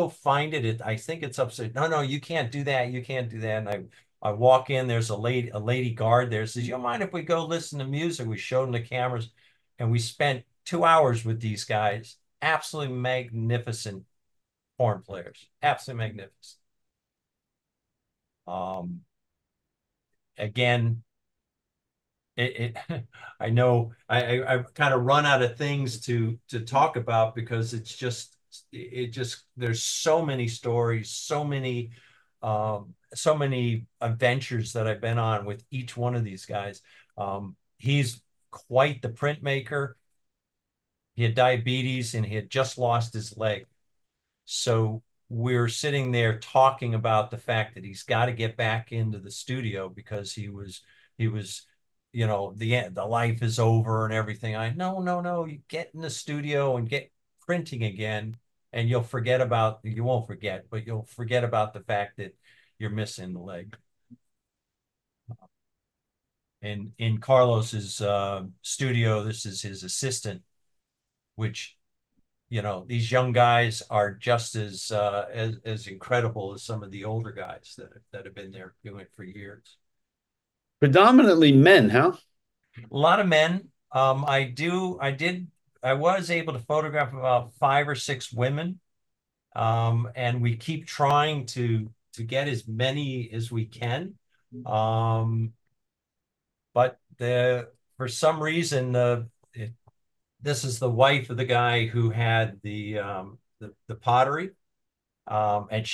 [SPEAKER 3] find it? I think it's upstairs. No, you can't do that. You can't do that. And I walk in, there's a lady guard there, says, you don't mind if we go listen to music? We showed them the cameras, and we spent 2 hours with these guys. Absolutely magnificent horn players. Absolutely magnificent. again, I know I've kind of run out of things to talk about because it's just there's so many stories, so many adventures that I've been on with each one of these guys. He's quite the printmaker. He had diabetes and he had just lost his leg. So we're sitting there talking about the fact that he's got to get back into the studio because he was, you know, the life is over and everything. No, you get in the studio and get printing again, and you won't forget, but you'll forget about the fact that you're missing the leg. And in Carlos's studio, this is his assistant, which, you know, these young guys are just as incredible as some of the older guys that have been there doing it for years.
[SPEAKER 1] Predominantly men, huh?
[SPEAKER 3] A lot of men. I was able to photograph about 5 or 6 women. And we keep trying to get as many as we can. But for some reason, this is the wife of the guy who had the pottery, and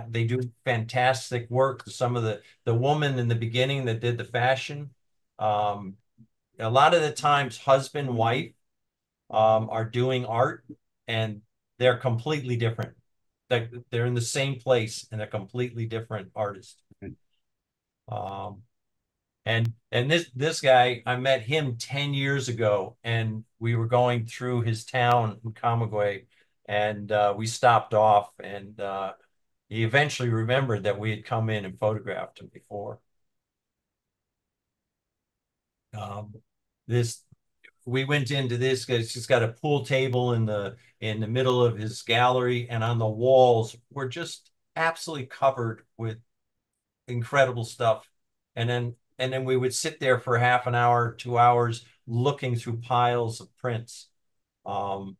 [SPEAKER 3] they do fantastic work. Some of the woman in the beginning that did the fashion, a lot of the times husband wife are doing art, and they're completely different. They're in the same place and a completely different artist. And this guy, I met him 10 years ago, and we were going through his town in Camagüey, and we stopped off, and he eventually remembered that we had come in and photographed him before. We went into this because he's got a pool table in the middle of his gallery, and on the walls were just absolutely covered with incredible stuff. And then we would sit there for half an hour, 2 hours, looking through piles of prints. And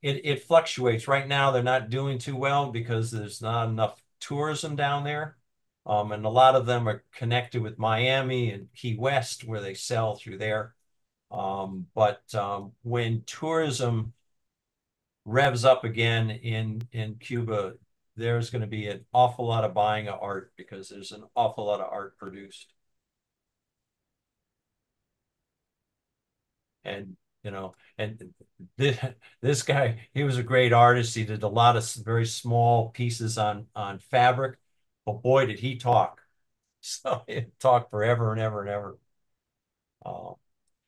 [SPEAKER 3] it fluctuates. Right now, they're not doing too well because there's not enough tourism down there. And a lot of them are connected with Miami and Key West, where they sell through there. But when tourism revs up again in Cuba, there's going to be an awful lot of buying of art because there's an awful lot of art produced. And, you know, and this guy, he was a great artist. He did a lot of very small pieces on fabric, but boy, did he talk. So he talked forever and ever and ever.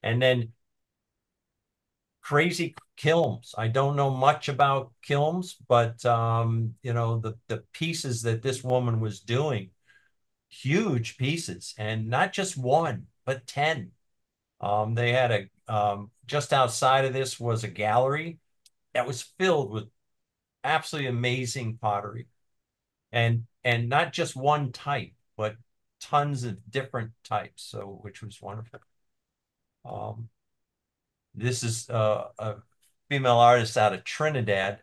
[SPEAKER 3] And then crazy kilns. I don't know much about kilns, but you know, the pieces that this woman was doing, huge pieces, and not just one, but 10. They had just outside of this was a gallery that was filled with absolutely amazing pottery, and not just one type, but tons of different types. So, which was wonderful. This is a female artist out of Trinidad,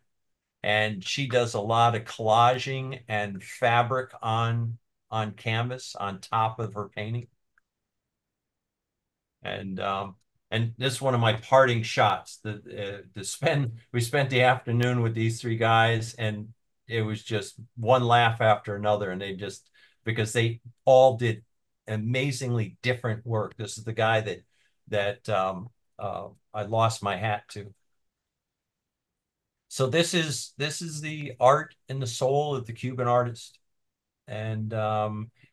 [SPEAKER 3] and she does a lot of collaging and fabric on canvas on top of her painting. And this is one of my parting shots. We spent the afternoon with these 3 guys, and it was just one laugh after another, and because they all did amazingly different work. This is the guy that I lost my hat to. So this is the art and the soul of the Cuban artist, and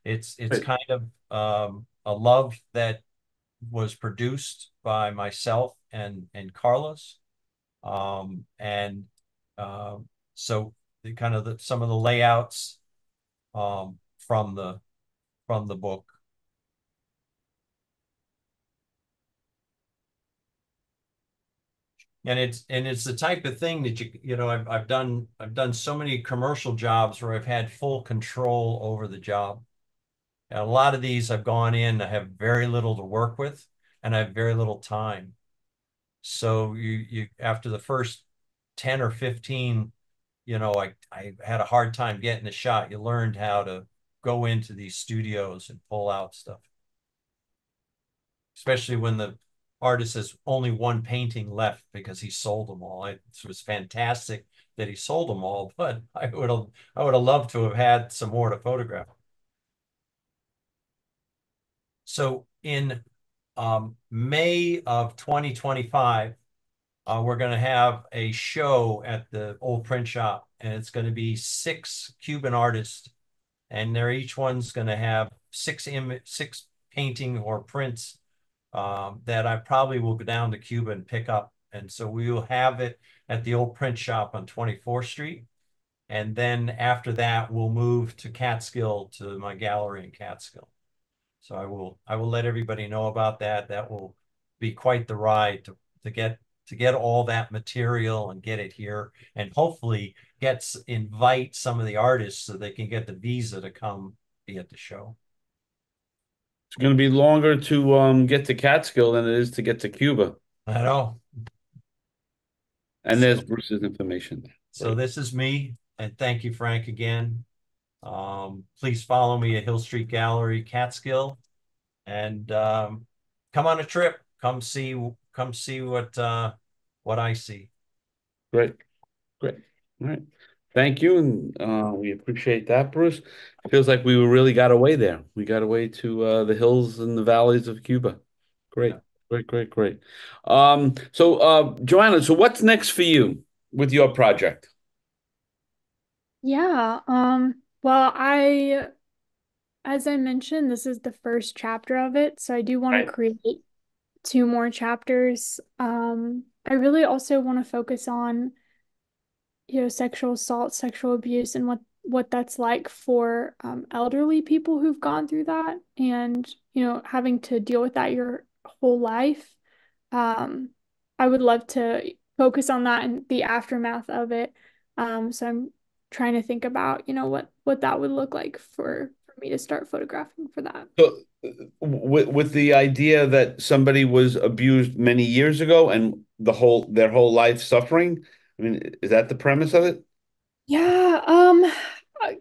[SPEAKER 3] it's kind of a love that was produced by myself and Carlos, and so some of the layouts from the book. And it's the type of thing that you know, I've done so many commercial jobs where I've had full control over the job. And a lot of these I've gone in, I have very little to work with, and I have very little time. So you after the first 10 or 15, you know, I had a hard time getting the shot. You learned how to go into these studios and pull out stuff, especially when the artist has only one painting left because he sold them all. It was fantastic that he sold them all, but I would have loved to have had some more to photograph. So in May of 2025, we're going to have a show at the old print shop, and it's going to be 6 Cuban artists, and they're each one's going to have six painting or prints that I probably will go down to Cuba and pick up. And so we will have it at the old print shop on 24th Street. And then after that, we'll move to Catskill, to my gallery in Catskill. So I will let everybody know about that. That will be quite the ride to get all that material and get it here, and hopefully invite some of the artists so they can get the visa to come be at the show.
[SPEAKER 1] It's going to be longer to get to Catskill than it is to get to Cuba.
[SPEAKER 3] I know.
[SPEAKER 1] And there's Bruce's information.
[SPEAKER 3] So this is me, and thank you, Frank, again. Please follow me at Hill Street Gallery, Catskill, and come on a trip. Come see what I see.
[SPEAKER 1] Great. All right. Thank you, and we appreciate that, Bruce. It feels like we really got away there. We got away to the hills and the valleys of Cuba. Great. Yeah. Great. So Joanna, so what's next for you with your project?
[SPEAKER 2] Yeah, well, as I mentioned, this is the first chapter of it, so I do want to create 2 more chapters. I really also want to focus on, sexual assault, sexual abuse, and what that's like for elderly people who've gone through that, and having to deal with that your whole life. I would love to focus on that and the aftermath of it. So I'm trying to think about, what that would look like for me to start photographing for that.
[SPEAKER 1] So, with the idea that somebody was abused many years ago and their whole life suffering, I mean, is that the premise of it?
[SPEAKER 2] Yeah,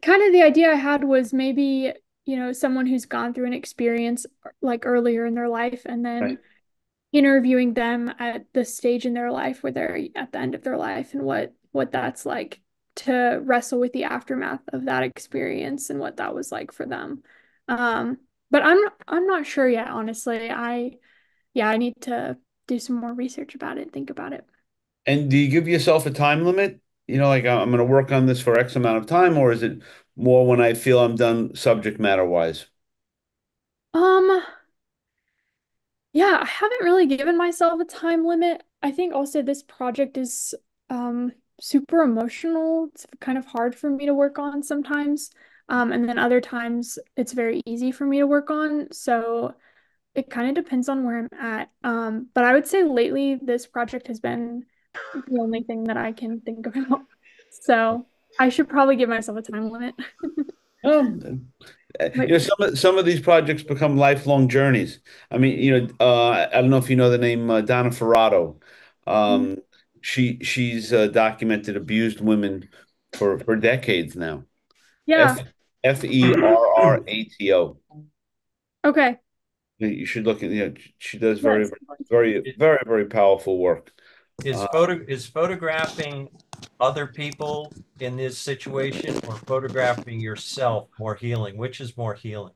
[SPEAKER 2] kind of the idea I had was maybe, someone who's gone through an experience like earlier in their life, and then interviewing them at the stage in their life where they're at the end of their life, and what that's like to wrestle with the aftermath of that experience and what that was like for them. But I'm not sure yet, honestly. I need to do some more research about it, think about it.
[SPEAKER 1] And do you give yourself a time limit? Like I'm going to work on this for X amount of time, or is it more when I feel I'm done subject matter wise?
[SPEAKER 2] Um, yeah, I haven't really given myself a time limit. I think also this project is super emotional. It's kind of hard for me to work on sometimes. And then other times it's very easy for me to work on. So it kind of depends on where I'm at. But I would say lately this project has been the only thing that I can think about. So I should probably give myself a time limit.
[SPEAKER 1] Um,
[SPEAKER 2] But
[SPEAKER 1] some of these projects become lifelong journeys. I mean, I don't know if you know the name Donna Ferrato. Um, she's documented abused women for decades now.
[SPEAKER 2] yeah,
[SPEAKER 1] Ferrato.
[SPEAKER 2] okay.
[SPEAKER 1] You should look at, she does very,
[SPEAKER 2] Yes.
[SPEAKER 1] very, very, very powerful work.
[SPEAKER 3] Is photographing other people in this situation or photographing yourself more healing? Which is more healing?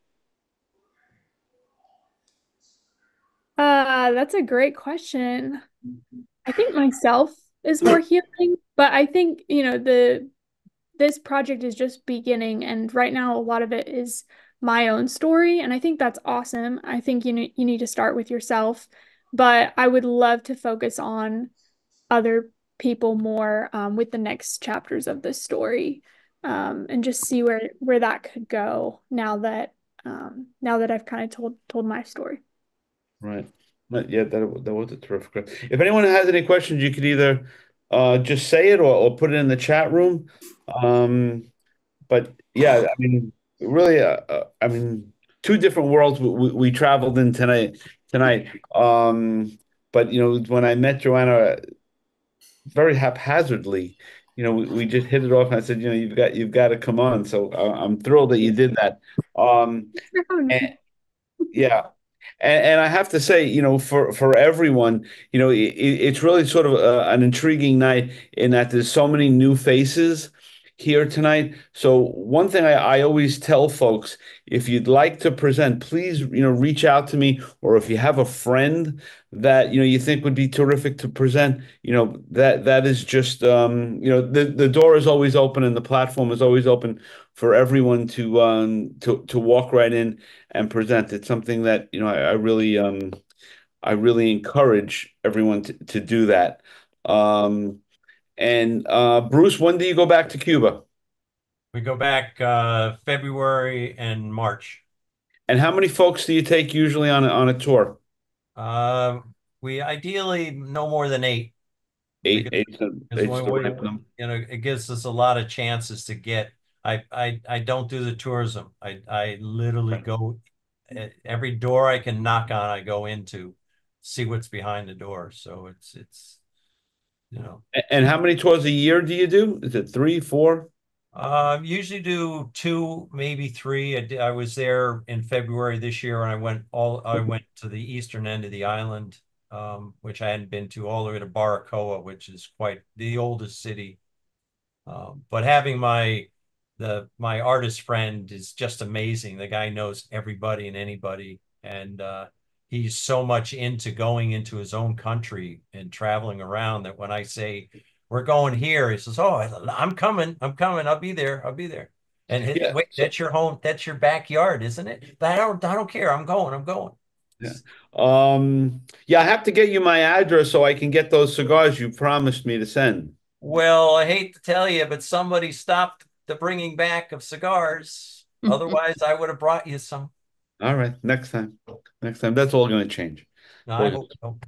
[SPEAKER 2] That's a great question. I think myself is more healing, but I think, this project is just beginning, and right now a lot of it is my own story, and I think that's awesome. I think you need to start with yourself, but I would love to focus on other people more with the next chapters of this story, and just see where that could go now that I've kind of told my story.
[SPEAKER 1] Right. Yeah, that was a terrific. If anyone has any questions, you could either just say it or put it in the chat room. But yeah, I mean, really, I mean, 2 different worlds we traveled in tonight. But when I met Joanna very haphazardly, we just hit it off. And I said, you've got to come on. So I'm thrilled that you did that. Um,
[SPEAKER 2] Thanks for having
[SPEAKER 1] and,
[SPEAKER 2] me.
[SPEAKER 1] yeah. And I have to say, for everyone, it's really sort of an intriguing night in that there's so many new faces here tonight. So one thing I always tell folks, if you'd like to present, please, reach out to me, or if you have a friend that, you think would be terrific to present, that is just, the door is always open and the platform is always open for everyone to walk right in and present. It's something that I really encourage everyone to do that. And Bruce, when do you go back to Cuba?
[SPEAKER 3] We go back February and March.
[SPEAKER 1] And how many folks do you take usually on a tour?
[SPEAKER 3] Uh, we ideally no more than eight
[SPEAKER 1] Eight,
[SPEAKER 3] because,
[SPEAKER 1] eight's
[SPEAKER 3] when
[SPEAKER 1] the right number.
[SPEAKER 3] it gives us a lot of chances to get. I don't do the tourism. I literally go every door I can knock on. I go into see what's behind the door. So it's you know.
[SPEAKER 1] And how many tours a year do you do? Is it three, four?
[SPEAKER 3] Usually do two, maybe three. I was there in February this year, and I went to the eastern end of the island, which I hadn't been to, all the way to Baracoa, which is quite the oldest city. But having my artist friend is just amazing. The guy knows everybody and anybody, and he's so much into going into his own country and traveling around that when I say we're going here, he says, "Oh, I'm coming. I'm coming. I'll be there. I'll be there." And
[SPEAKER 1] Yeah.
[SPEAKER 3] wait, that's your home. That's your backyard, isn't it? But I don't care. I'm going. I'm going.
[SPEAKER 1] Yeah. Yeah, I have to get you my address so I can get those cigars you promised me to send.
[SPEAKER 3] Well, I hate to tell you, but somebody stopped the bringing back of cigars. Otherwise, I would have brought you some.
[SPEAKER 1] All right, next time. Next time. That's all going to change.
[SPEAKER 3] No, I
[SPEAKER 1] All
[SPEAKER 3] hope so.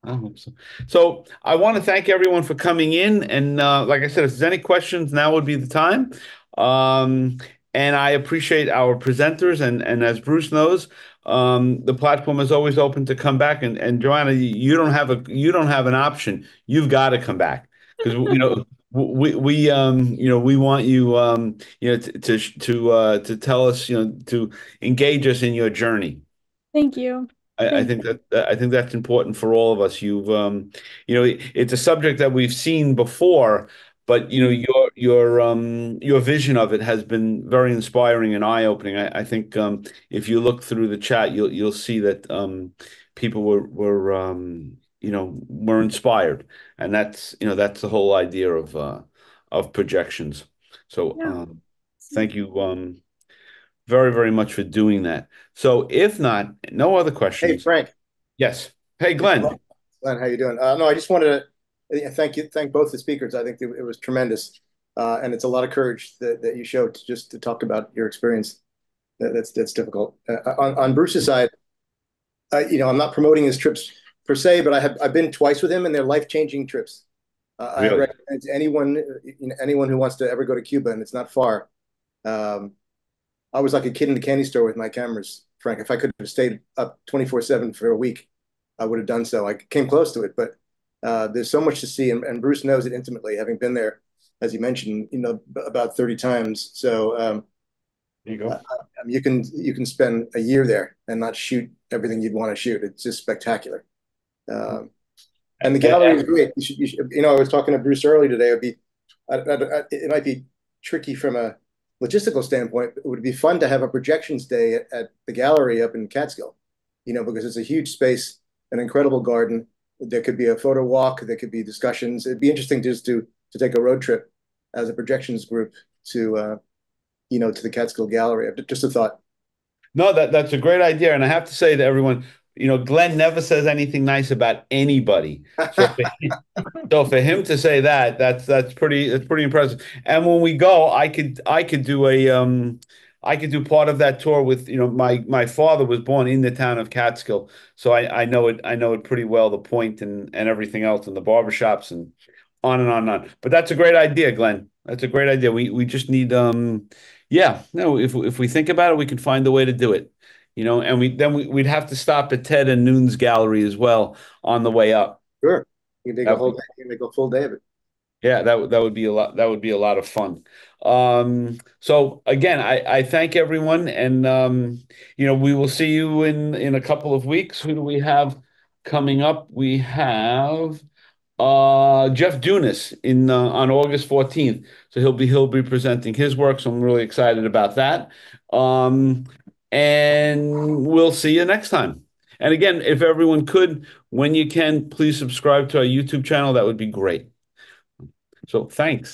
[SPEAKER 1] I hope so. So I want to thank everyone for coming in. And like I said, if there's any questions, now would be the time. Um, and I appreciate our presenters. And as Bruce knows, the platform is always open to come back. And Joanna, you don't have an option. You've got to come back because we want you to tell us, to engage us in your journey.
[SPEAKER 2] Thank you.
[SPEAKER 1] I
[SPEAKER 2] Thank
[SPEAKER 1] think that's important for all of us. It's a subject that we've seen before, but your vision of it has been very inspiring and eye-opening. I think if you look through the chat, you'll see that people were inspired, and that's the whole idea of projections. So
[SPEAKER 2] Yeah.
[SPEAKER 1] thank you very, very much for doing that. So if not, no other
[SPEAKER 5] Hey,
[SPEAKER 1] questions.
[SPEAKER 5] Frank.
[SPEAKER 1] Yes. Hey, Glenn.
[SPEAKER 5] Glenn, how you doing? No, I just wanted to thank both the speakers. I think it was tremendous, and it's a lot of courage that you showed to talk about your experience. That's difficult. On Bruce's side, I'm not promoting his trips per se, but I've been twice with him, and they're life-changing trips. I
[SPEAKER 1] Really?
[SPEAKER 5] recommend to anyone who wants to ever go to Cuba, and it's not far. Um, I was like a kid in the candy store with my cameras, Frank. If I could have stayed up 24/7 for a week, I would have done so. I came close to it, but there's so much to see, and Bruce knows it intimately, having been there, as you mentioned, about 30 times. So
[SPEAKER 1] There you go.
[SPEAKER 5] you can spend a year there and not shoot everything you'd want to shoot. It's just spectacular. And the gallery is great. I was talking to Bruce early today. It might be tricky from a logistical standpoint. It would be fun to have a projections day at the gallery up in Catskill, because it's a huge space, an incredible garden. There could be a photo walk. There could be discussions. It'd be interesting just to take a road trip as a projections group to the Catskill Gallery. Just a thought.
[SPEAKER 1] No, that's a great idea. And I have to say to everyone, Glenn never says anything nice about anybody. So for him to say that, that's pretty impressive. And when we go, I could do part of that tour with, my father was born in the town of Catskill. So I know it pretty well, the point and everything else and the barbershops and on and on and on. But that's a great idea, Glenn. That's a great idea. We just need yeah, no, if we think about it, we can find a way to do it. And we'd have to stop at Ted and Noon's gallery as well on the way up.
[SPEAKER 5] Sure. You can take a
[SPEAKER 1] That
[SPEAKER 5] whole
[SPEAKER 1] would-
[SPEAKER 5] day. You can make a full day of it.
[SPEAKER 1] Yeah, that would be a lot. That would be a lot of fun. So again, I thank everyone, and we will see you in a couple of weeks. Who do we have coming up? We have Jeff Dunas in on August 14th. So he'll be presenting his work. So I'm really excited about that. Um, and we'll see you next time. And again, if everyone could, when you can, please subscribe to our YouTube channel. That would be great. So thanks.